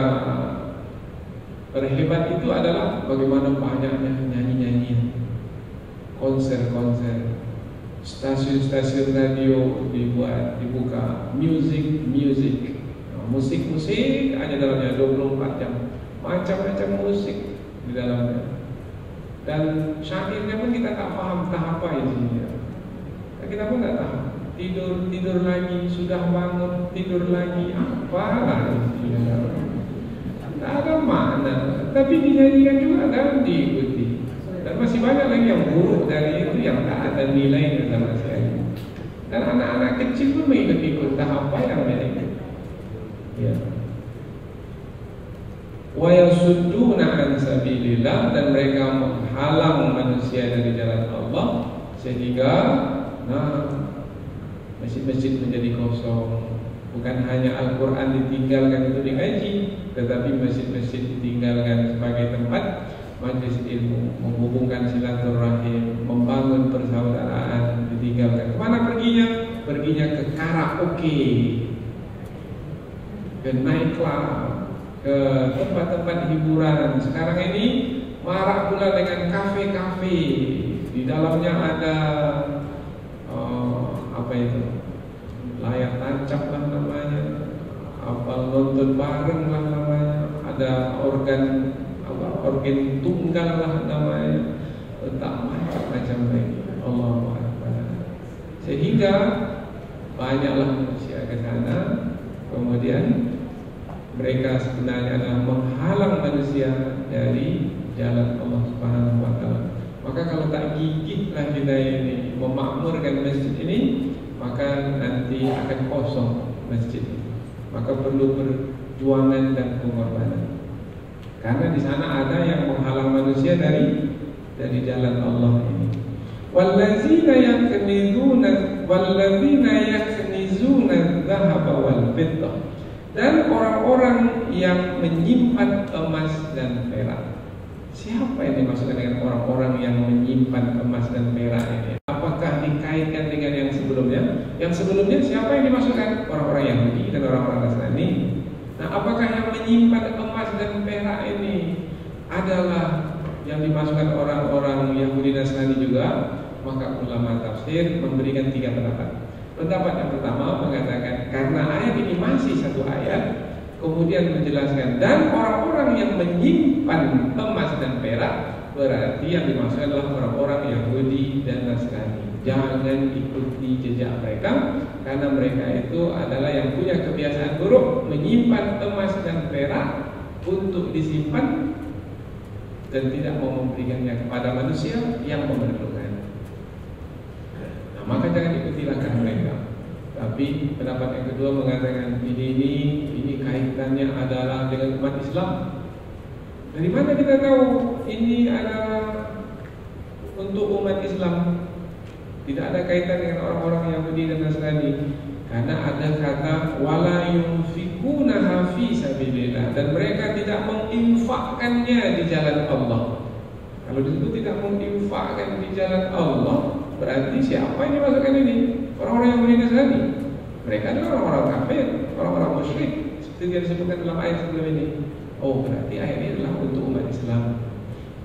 terhebat itu adalah bagaimana banyaknya nyanyi-nyanyian, konser-konser, stasiun-stasiun radio dibuka, musik hanya dalamnya 24 jam, macam-macam musik di dalamnya. Dan syairnya pun kita tak paham entah apa isinya. Kita pun tak tahu. Tidur lagi, sudah bangun, tidur lagi, apalah isinya. Tak ada makna, tapi dinyanyikan juga dan diikuti. Dan masih banyak lagi yang buruk dari itu yang tak ada nilainya sama sekali. Dan anak-anak kecil pun mengikut-ikut tahap apa yang mereka. Ya. Wa yasudduna an sabilillah, dan mereka menghalang manusia dari jalan Allah sehingga masjid-masjid menjadi kosong. Bukan hanya Al-Quran ditinggalkan itu dikaji, tetapi masjid-masjid ditinggalkan sebagai tempat majlis ilmu, menghubungkan silaturahim, membangun persaudaraan ditinggalkan. Kemana perginya? Perginya ke karaoke, ke nightclub, ke tempat-tempat hiburan. Sekarang ini marak pula dengan kafe-kafe. Di dalamnya ada layar tancap lah namanya, nonton bareng lah namanya, ada organ tunggal lah namanya, tak macam-macam lagi. Allahu Akbar. Sehingga banyaklah manusia ke sana, kemudian mereka sebenarnya adalah menghalang manusia dari jalan Allah Subhanahu wa taala. Maka kalau tak gigitlah kita ini memakmurkan masjid ini, maka nanti akan kosong masjid. Maka perlu perjuangan dan pengorbanan. Karena di sana ada yang menghalang manusia dari jalan Allah ini. Wallazina yaknizuna dzahaba wal fiddah. Dan orang-orang yang menyimpan emas dan perak. Siapa yang dimaksudkan dengan orang-orang yang menyimpan emas dan perak ini? Apakah dikaitkan dengan yang sebelumnya? Yang sebelumnya siapa yang dimaksudkan? Orang-orang Yahudi dan orang-orang Nasrani. Nah, apakah yang menyimpan emas dan perak ini adalah yang dimaksudkan orang-orang Yahudi dan Nasrani juga? Maka ulama tafsir memberikan 3 pendapat. Pendapat yang pertama mengatakan karena ayat ini masih satu ayat, kemudian menjelaskan dan orang-orang yang menyimpan emas dan perak, berarti yang dimaksud adalah orang-orang Yahudi dan Nasrani. Jangan ikuti jejak mereka, karena mereka itu adalah yang punya kebiasaan buruk menyimpan emas dan perak untuk disimpan dan tidak mau memberikannya kepada manusia yang memerlukan. Nah, maka jangan ikuti langkah mereka. Tapi pendapat yang kedua mengatakan ini kaitannya adalah dengan umat Islam. Dari mana kita tahu ini adalah untuk umat Islam? Tidak ada kaitan dengan orang-orang Yahudi dan Nasrani. Karena ada kata wala yunfikunaha fi sabilillah, dan mereka tidak menginfakkannya di jalan Allah. Kalau disebut tidak menginfakkan di jalan Allah, berarti siapa yang dimasukkan ini? Orang-orang Yahudi dan Nasrani. Mereka adalah orang-orang kafir, orang-orang musyrik, seperti yang disebutkan dalam ayat sebelum ini. Oh, berarti ayat ini adalah untuk umat Islam.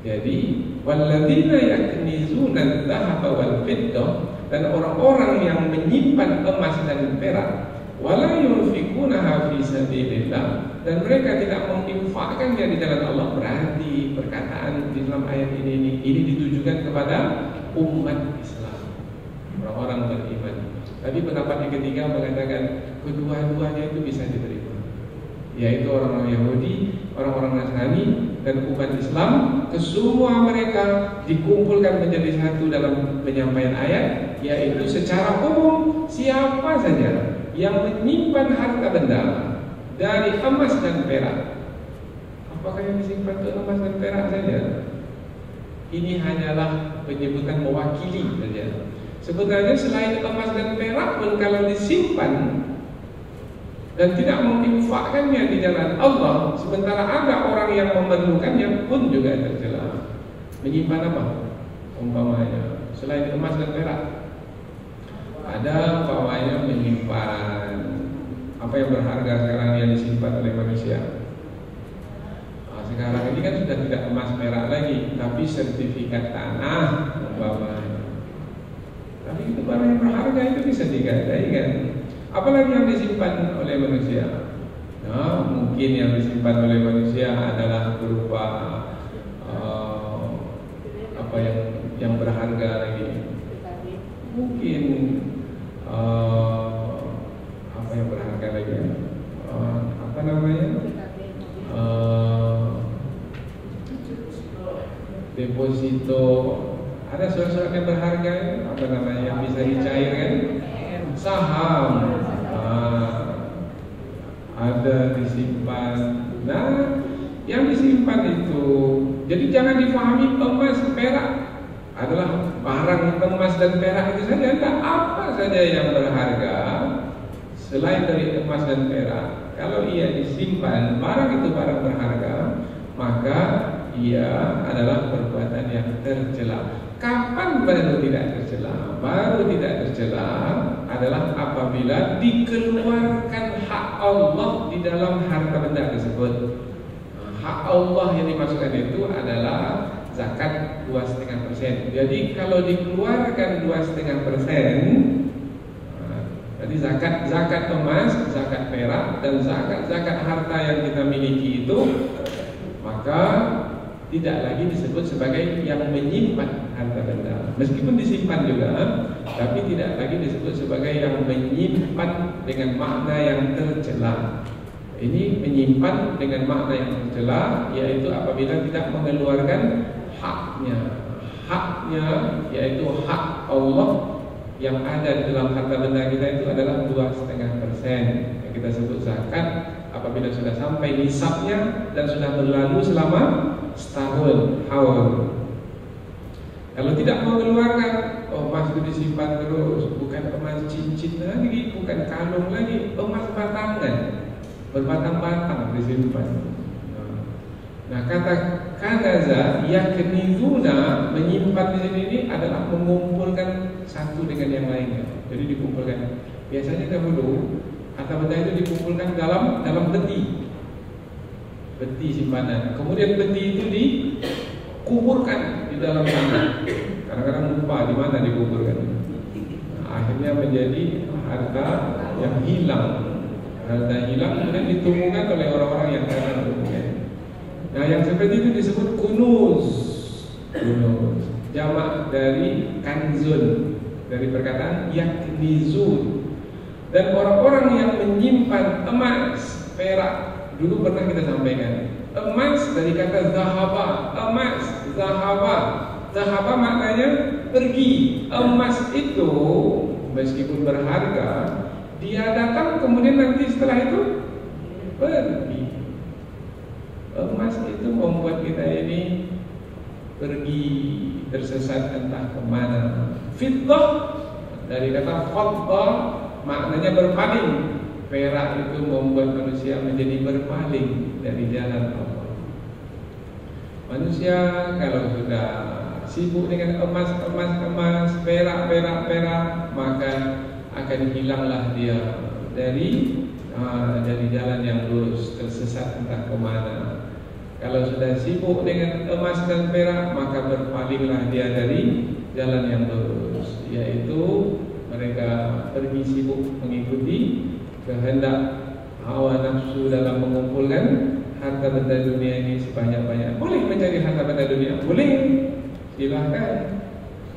Jadi, walladzina yaknizuna dzahaba wal fiddah, dan orang-orang yang menyimpan emas dan perak, wala yunfikunaha fi sabilillah, dan mereka tidak menginfakkannya di jalan Allah. Berarti perkataan di dalam ayat ini ditujukan kepada umat Islam, orang-orang beriman. Tapi pendapat yang ketiga mengatakan kedua-duanya itu bisa diterima, yaitu orang-orang Yahudi, orang-orang Nasrani, dan umat Islam. Kesemua mereka dikumpulkan menjadi satu dalam penyampaian ayat, yaitu secara umum siapa saja yang menyimpan harta benda dari emas dan perak. Apakah yang disimpan itu emas dan perak saja? ini hanyalah penyebutan mewakili saja. Sebenarnya selain emas dan perak pun kalau disimpan dan tidak menginfakkannya di jalan Allah, sementara ada orang yang memerlukannya pun juga tercela. Menyimpan apa? Umpamanya selain emas dan perak, ada umpamanya menyimpan apa yang berharga sekarang yang disimpan oleh manusia. Sekarang ini kan sudah tidak emas perak lagi, tapi sertifikat tanah umpamanya. Tapi itu barang yang berharga, itu bisa digadaikan. Apalagi yang disimpan oleh manusia. Nah, mungkin yang disimpan oleh manusia adalah berupa apa yang berharga lagi. Mungkin apa yang berharga lagi? Apa namanya? Deposito. Ada surat-surat yang berharga, apa namanya, yang bisa dicairkan? Saham. Ada disimpan. Nah, yang disimpan itu, jadi jangan difahami emas perak adalah barang emas dan perak itu saja. Tidak, apa saja yang berharga selain dari emas dan perak, kalau ia disimpan, barang itu barang berharga, maka ia adalah perbuatan yang tercela. Kapan baru tidak tercela? Baru tidak tercela adalah apabila dikeluarkan hak Allah di dalam harta benda tersebut. Hak Allah yang dimaksudkan itu adalah zakat 2,5%. Jadi kalau dikeluarkan 2,5%, jadi zakat emas, zakat perak, dan zakat harta yang kita miliki itu, maka tidak lagi disebut sebagai yang menyimpan harta benda. Meskipun disimpan juga, tapi tidak lagi disebut sebagai yang menyimpan dengan makna yang tercela. Ini menyimpan dengan makna yang tercela, yaitu apabila tidak mengeluarkan haknya. Haknya yaitu hak Allah yang ada di dalam harta benda kita itu adalah 2,5% yang kita sebut zakat. Apabila sudah sampai nisabnya dan sudah berlalu selama setahun haul. Kalau tidak mengeluarkan, emas itu disimpan terus, bukan emas cincin lagi, bukan kalung lagi, emas batangan, berbatang-batang disimpan. Nah, kata kanaza yaknizuna, menyimpan di sini ini adalah mengumpulkan satu dengan yang lainnya. Jadi dikumpulkan. Biasanya dahulu harta benda itu dikumpulkan dalam peti simpanan. Kemudian peti itu dikuburkan di dalam tanah. Kadang-kadang lupa di mana dikuburkan. Nah, akhirnya menjadi harta yang hilang. Harta hilang kemudian ditumbuhkan oleh orang-orang yang kaya. Nah, yang seperti itu disebut kunuz. Jamak dari kanzun, dari perkataan yaknizun. Dan orang-orang yang menyimpan emas, perak, dulu pernah kita sampaikan, emas dari kata zahaba, emas, zahaba maknanya pergi. Emas itu meskipun berharga, dia datang kemudian nanti setelah itu pergi. Emas itu membuat kita ini pergi, tersesat entah kemana. Fiddah dari kata fadda, maknanya berpaling. Perak itu membuat manusia menjadi berpaling dari jalan Allah. Manusia kalau sudah sibuk dengan emas, perak, maka akan hilanglah dia dari jalan yang lurus, tersesat entah kemana. Kalau sudah sibuk dengan emas dan perak, maka berpalinglah dia dari jalan yang lurus, yaitu mereka pergi sibuk mengikuti kehendak hawa nafsu dalam mengumpulkan harta benda dunia ini sebanyak-banyak. Boleh mencari harta benda dunia, boleh, silahkan.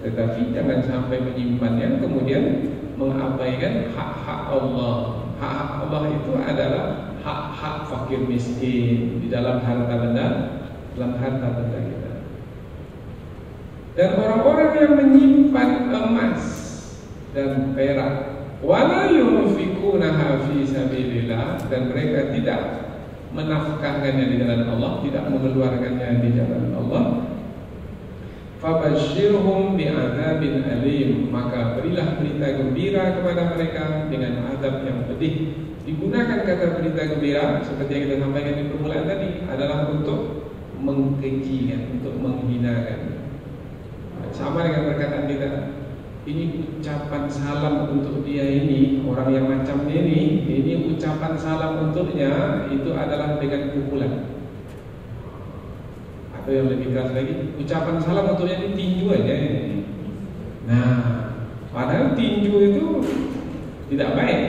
Tetapi jangan sampai menyimpannya kemudian mengabaikan hak-hak Allah. Hak-hak Allah itu adalah hak-hak fakir miskin di dalam harta benda kita. Dan orang-orang yang menyimpan emas dan perak, wala yunfikunaha fi sabilillah, dan mereka tidak menafkahkannya di jalan Allah, tidak mengeluarkannya di jalan Allah, Fabashshirhum bi'adzabin alim, maka berilah berita gembira kepada mereka dengan azab yang pedih. Digunakan kata berita gembira seperti yang kita sampaikan di permulaan tadi adalah untuk mengkejikan, untuk menghinakan. Sama dengan perkataan kita, ini ucapan salam untuk dia ini, orang yang macam ini ucapan salam untuknya itu adalah dengan pukulan. Atau yang lebih keras lagi, ucapan salam untuknya ini tinju aja ini. Nah, padahal tinju itu tidak baik,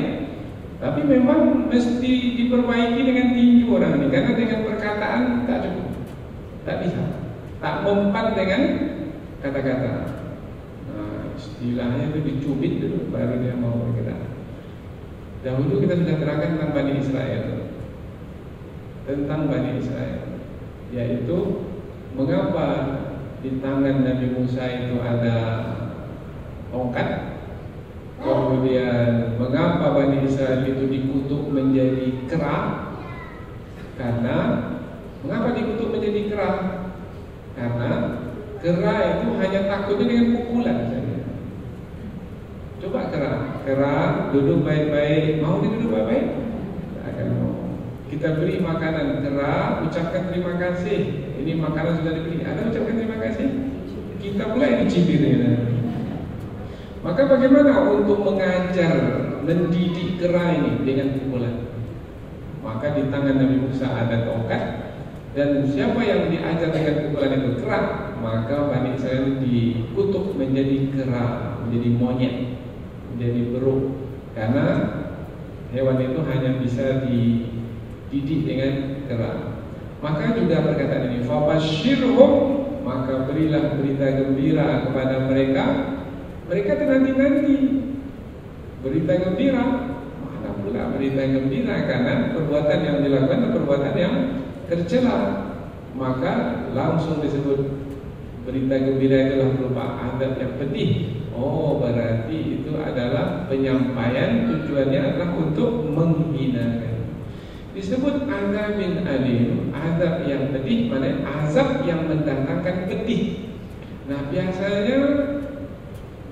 tapi memang mesti diperbaiki dengan tinju orang ini, karena dengan perkataan tak cukup, tak bisa, tak mempan dengan kata-kata. Nah, istilahnya itu dicubit dulu baru dia mau bergerak. Dahulu kita sudah terangkan tentang Bani Israel, yaitu mengapa di tangan Nabi Musa itu ada tongkat, kemudian mengapa Bani Israel itu dikutuk menjadi kera. Karena mengapa dikutuk menjadi kera? Karena kera itu hanya takutnya dengan pukulan saja. Coba kera duduk baik-baik, mau dia duduk baik-baik? Tak akan mau. Kita beri makanan kera, ucapkan terima kasih. Ini makanan sudah diberi, Anda ucapkan terima kasih. Kita pula yang dicibirnya. Maka bagaimana untuk mengajar, mendidik kera ini dengan pukulan? Maka di tangan Nabi Musa ada tongkat, dan siapa yang diajar dengan pukulan itu kera, maka Bani Israel dikutuk menjadi kera, menjadi monyet, menjadi beruk. Karena hewan itu hanya bisa dididik dengan kera. Maka juga perkataan ini, fabashshirhum, maka berilah berita gembira kepada mereka. Mereka nanti berita gembira. Mana pula berita gembira, karena perbuatan yang dilakukan adalah perbuatan yang tercela. Maka langsung disebut berita gembira itulah berupa azab yang pedih. Oh, berarti itu adalah penyampaian, tujuannya adalah untuk menghinakan. Disebut azabin alim, azab yang pedih, maknanya azab yang mendatangkan pedih. Nah, biasanya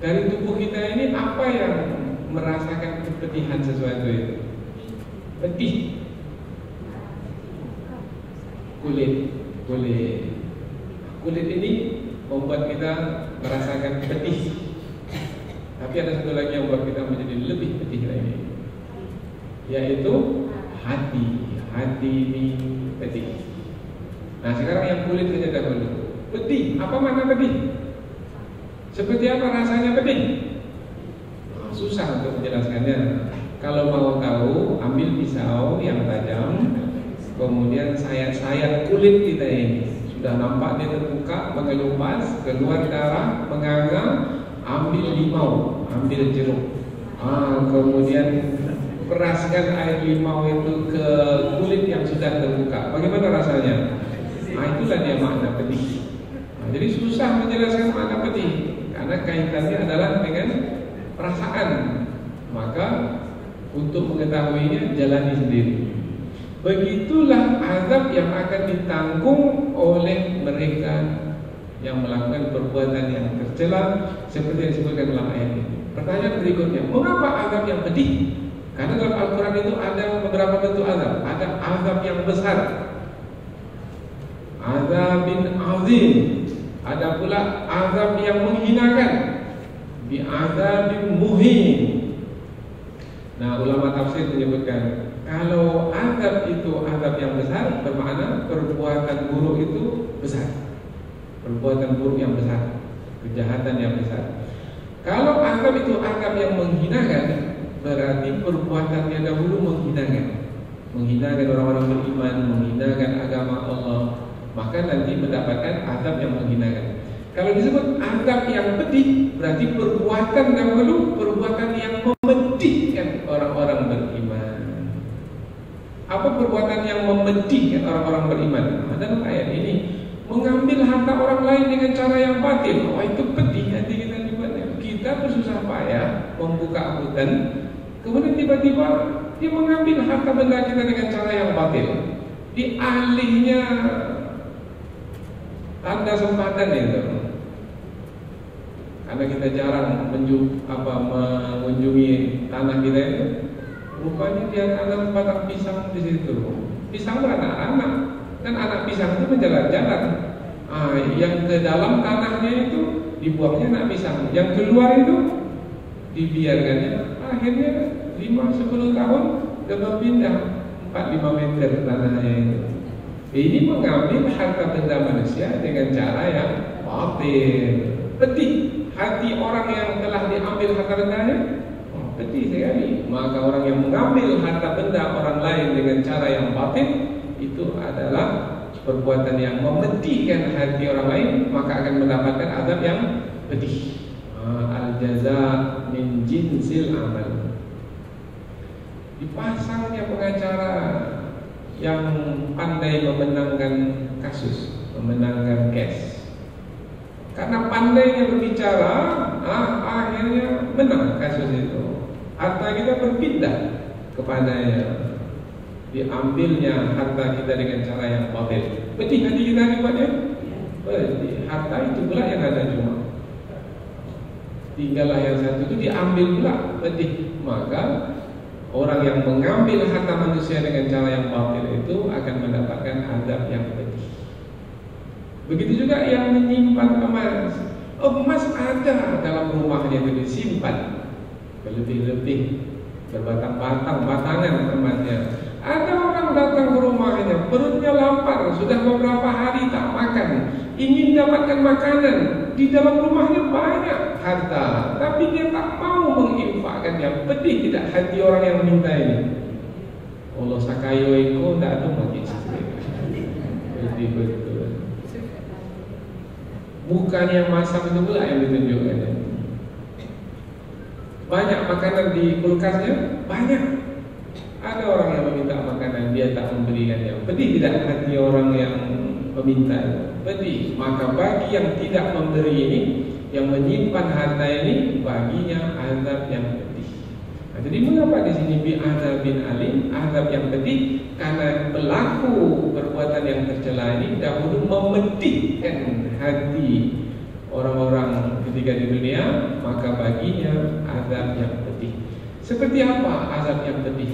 dari tubuh kita ini apa yang merasakan kepedihan sesuatu itu? Pedih. Kulit ini membuat kita merasakan pedih. Tapi ada satu lagi yang membuat kita menjadi lebih pedih lagi, yaitu hati. Hati ini pedih. Nah, sekarang yang kulit saja dahulu. Pedih, apa makna pedih? Seperti apa rasanya pedih? Susah untuk menjelaskannya. Kalau mau tahu, ambil pisau yang tajam, kemudian sayat-sayat kulit kita ini. Sudah nampak dia terbuka, mengelupas, keluar darah, menganga. Ambil limau, ambil jeruk, kemudian peraskan air limau itu ke kulit yang sudah terbuka. Bagaimana rasanya? Itulah dia makna pedih. Jadi susah menjelaskan makna pedih, karena kaitannya adalah dengan perasaan. Maka untuk mengetahuinya, jalani sendiri. Begitulah azab yang akan ditanggung oleh mereka yang melakukan perbuatan yang tercela, seperti yang disebutkan dalam ayat ini. Pertanyaan berikutnya, mengapa azab yang pedih? Karena dalam Al-Quran itu ada beberapa bentuk azab. Ada azab yang besar, azabin azim. Ada pula azab yang menghinakan, bi'azabin muhin. Nah, ulama tafsir menyebutkan, kalau azab itu azab yang besar, bermakna perbuatan buruk itu besar. Perbuatan buruk yang besar, kejahatan yang besar. Kalau azab itu azab yang menghinakan, berarti perbuatannya dahulu menghinakan orang-orang beriman, menghinakan agama Allah, maka nanti mendapatkan azab yang menghinakan. Kalau disebut azab yang pedih, berarti perbuatan dahulu, perbuatan yang memedihkan orang-orang beriman. Apa perbuatan yang memedihkan orang-orang beriman? Dalam ayat ini, mengambil harta orang lain dengan cara yang batil. Oh, itu pedih hati kita dibuatnya. Kita bersusah payah membuka hutan, kemudian tiba-tiba dia mengambil harta benda kita dengan cara yang batil. Dialihnya tanda sempadan itu. karena kita jarang mengunjungi tanah kita itu, rupanya dia tanam batang pisang di situ. Pisang beranak-anak, dan anak pisang itu berjalan-jalan. Yang ke dalam tanahnya itu dibuangnya anak pisang, yang keluar itu dibiarkannya. Akhirnya 5-10 tahun dia berpindah 4-5 meter tanahnya itu. Ini mengambil harta benda manusia dengan cara yang batil. Pedih hati orang yang telah diambil harta bendanya. Pedih sekali. Maka orang yang mengambil harta benda orang lain dengan cara yang batil, itu adalah perbuatan yang memedihkan hati orang lain, maka akan mendapatkan azab yang pedih. Al-jaza min jinsil amal. Dipasangnya pengacara yang pandai memenangkan kasus, memenangkan case. Karena pandainya berbicara, akhirnya menang kasus itu. Harta kita berpindah kepadanya, diambilnya harta kita dengan cara yang batil. Pedih hati kita akibatnya. Harta itu pula yang ada cuma. Tinggallah yang satu itu diambil pula, pedih. Maka orang yang mengambil harta manusia dengan cara yang batil itu akan mendapatkan azab yang pedih. Begitu juga yang menyimpan emas. Emas ada dalam rumahnya itu disimpan berlebih-lebih, berbatang-batang, batangan emasnya. Ada orang datang ke rumahnya, perutnya lapar, sudah beberapa hari tak makan, ingin dapatkan makanan. Di dalam rumahnya banyak harta, tapi dia tak mau menginfakkannya. Pedih tidak hati orang yang minta ini? Allah sakayo iko tak ada mati istri. Pedih betul. Bukan yang masak itu pula yang ditunjukkan. Banyak makanan di kulkasnya, banyak. Ada orang yang meminta makanan, dia tak memberikannya. Pedih tidak hati orang yang meminta? Pedih. Maka bagi yang tidak memberi ini, yang menyimpan harta ini, baginya azab yang pedih. Jadi mengapa di sini bi azabin alim, azab yang pedih? Karena pelaku perbuatan yang tercela ini dahulu memedihkan hati orang-orang ketika di dunia, maka baginya azab yang pedih. Seperti apa azab yang pedih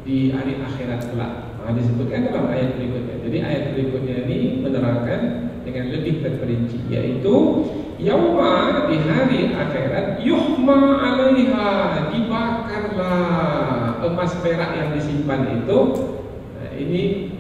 di hari akhirat kelak? Disebutkan dalam ayat berikutnya. Jadi ayat berikutnya ini menerangkan dengan lebih terperinci, yaitu yauma, di hari akhirat, yuhma alaiha, dibakarlah emas perak yang disimpan itu. Ini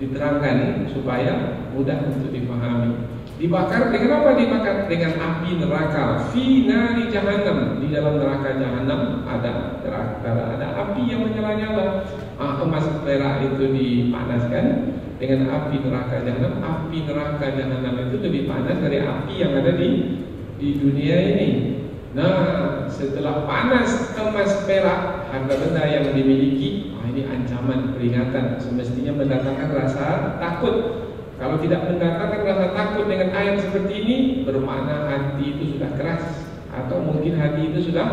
diterangkan supaya mudah untuk dipahami. Dibakar dengan apa? Dibakar dengan api neraka. Fi nari jahannam, di dalam neraka jahannam ada api yang menyala-nyala. Emas perak itu dipanaskan dengan api neraka jahannam. Api neraka jahannam itu lebih panas dari api yang ada di dunia ini. Nah, setelah panas emas perak, harta benda yang dimiliki, ini ancaman, peringatan, semestinya mendatangkan rasa takut. Kalau tidak mendatangkan rasa takut dengan ayat seperti ini, bermakna hati itu sudah keras, atau mungkin hati itu sudah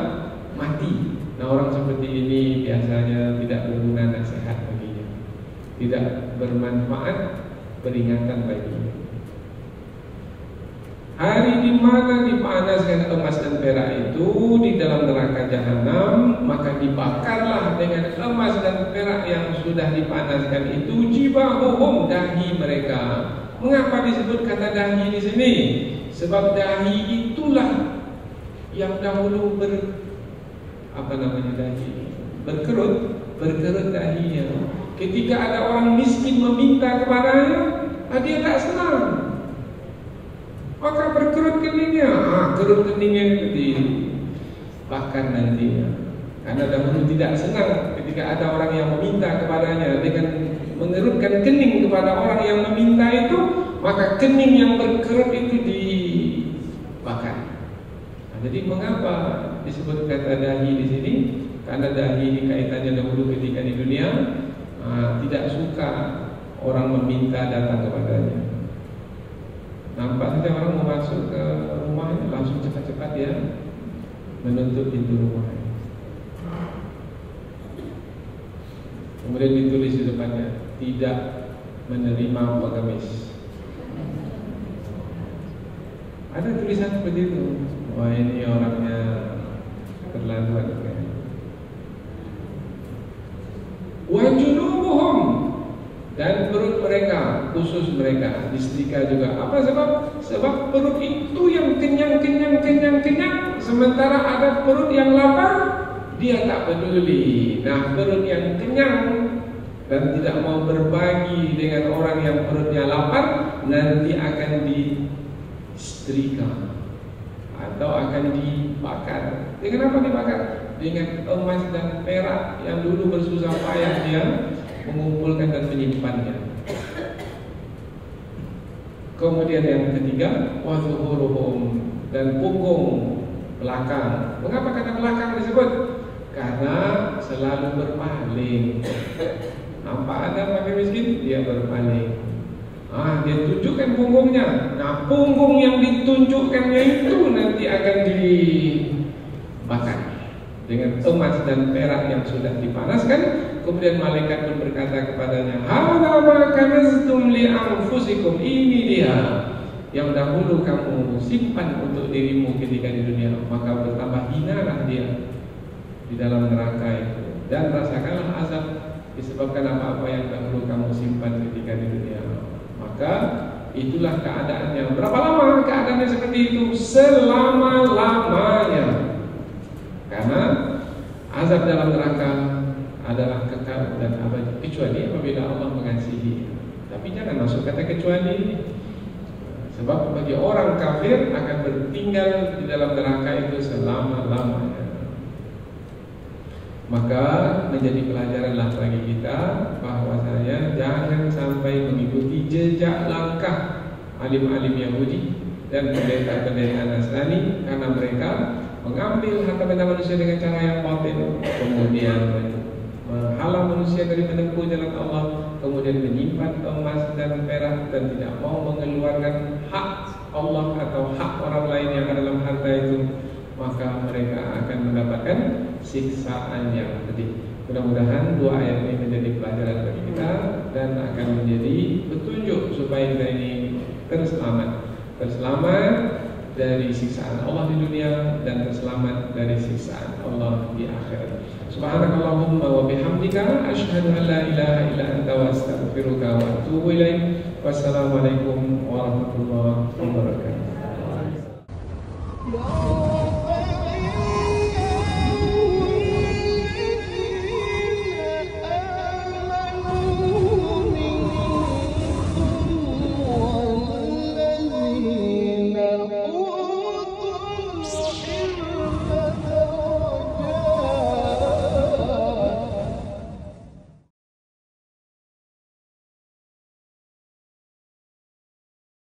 mati. Nah, orang seperti ini biasanya tidak berguna nasihat baginya, tidak bermanfaat peringatan baginya. Hari di mana dipanaskan emas dan perak itu di dalam neraka jahanam, maka dibakarlah dengan emas dan perak yang sudah dipanaskan itu jibahuhum, dahi mereka. Mengapa disebut kata dahi di sini? Sebab dahi itulah yang dahulu berkerut dahinya. Ketika ada orang miskin meminta kepadanya, dia tak senang. Maka berkerut keningnya, kerut keningnya itu dibakar nantinya. Karena dahulu tidak senang ketika ada orang yang meminta kepadanya, dengan mengerutkan kening kepada orang yang meminta itu, maka kening yang berkerut itu dibakar. Jadi mengapa disebut kata dahi di sini? Karena dahi ini kaitannya dahulu ketika di dunia tidak suka orang meminta datang kepadanya. Nampak saja orang mau masuk ke rumahnya, langsung cepat-cepat dia menutup pintu rumahnya. Kemudian ditulis di depannya, tidak menerima pengemis. Ada tulisan seperti itu. wah ini orangnya keterlaluan kan. Wa junubuhum, dan perut mereka, khusus mereka disetrika juga. Apa sebab? Sebab perut itu yang kenyang, sementara ada perut yang lapar, dia tak peduli. Nah, perut yang kenyang dan tidak mau berbagi dengan orang yang perutnya lapar, nanti akan disetrika atau akan dibakar. Dengan apa dibakar? Dengan emas dan perak yang dulu bersusah payah dia mengumpulkan dan menyimpannya. Kemudian yang ketiga, wa zuhuruhum, dan punggung belakang. Mengapa kata belakang disebut? Karena selalu berpaling. Nampak ada pakai miskin, dia berpaling. Dia tunjukkan punggungnya. Nah, punggung yang ditunjukkannya itu nanti akan dibakar dengan emas dan perak yang sudah dipanaskan. Kemudian malaikat pun berkata kepadanya, hadza ma kanaztum li anfusikum, ini dia yang dahulu kamu simpan untuk dirimu ketika di dunia, maka bertambah hinalah dia di dalam neraka itu, dan rasakanlah azab disebabkan apa-apa yang dahulu kamu simpan ketika di dunia. Maka itulah keadaannya. Berapa lama keadaannya seperti itu? Selama-lamanya. Karena azab dalam neraka adalah kekal dan abadi, kecuali apabila Allah mengasihi. Tapi jangan masuk kata kecuali, sebab bagi orang kafir akan bertinggal di dalam neraka itu selama-lamanya. Maka menjadi pelajaranlah bagi kita bahwasanya jangan sampai mengikuti jejak langkah alim-alim Yahudi dan pendeta-pendeta Nasrani, karena mereka mengambil harta benda manusia dengan cara yang batil, kemudian menghalang manusia dari menempuh jalan Allah, kemudian menyimpan emas dan perak dan tidak mau mengeluarkan hak Allah atau hak orang lain yang ada dalam harta itu, maka mereka akan mendapatkan siksaan yang pedih. Mudah-mudahan dua ayat ini menjadi pelajaran bagi kita dan akan menjadi petunjuk supaya kita ini terselamat dari siksaan Allah di dunia dan terselamat dari siksaan Allah di akhirat. Subhanakallahumma wa bihamdika asyhadu an la ilaha illa anta wa astaghfiruka wa atubu ilaik. Wassalamualaikum warahmatullahi wabarakatuh.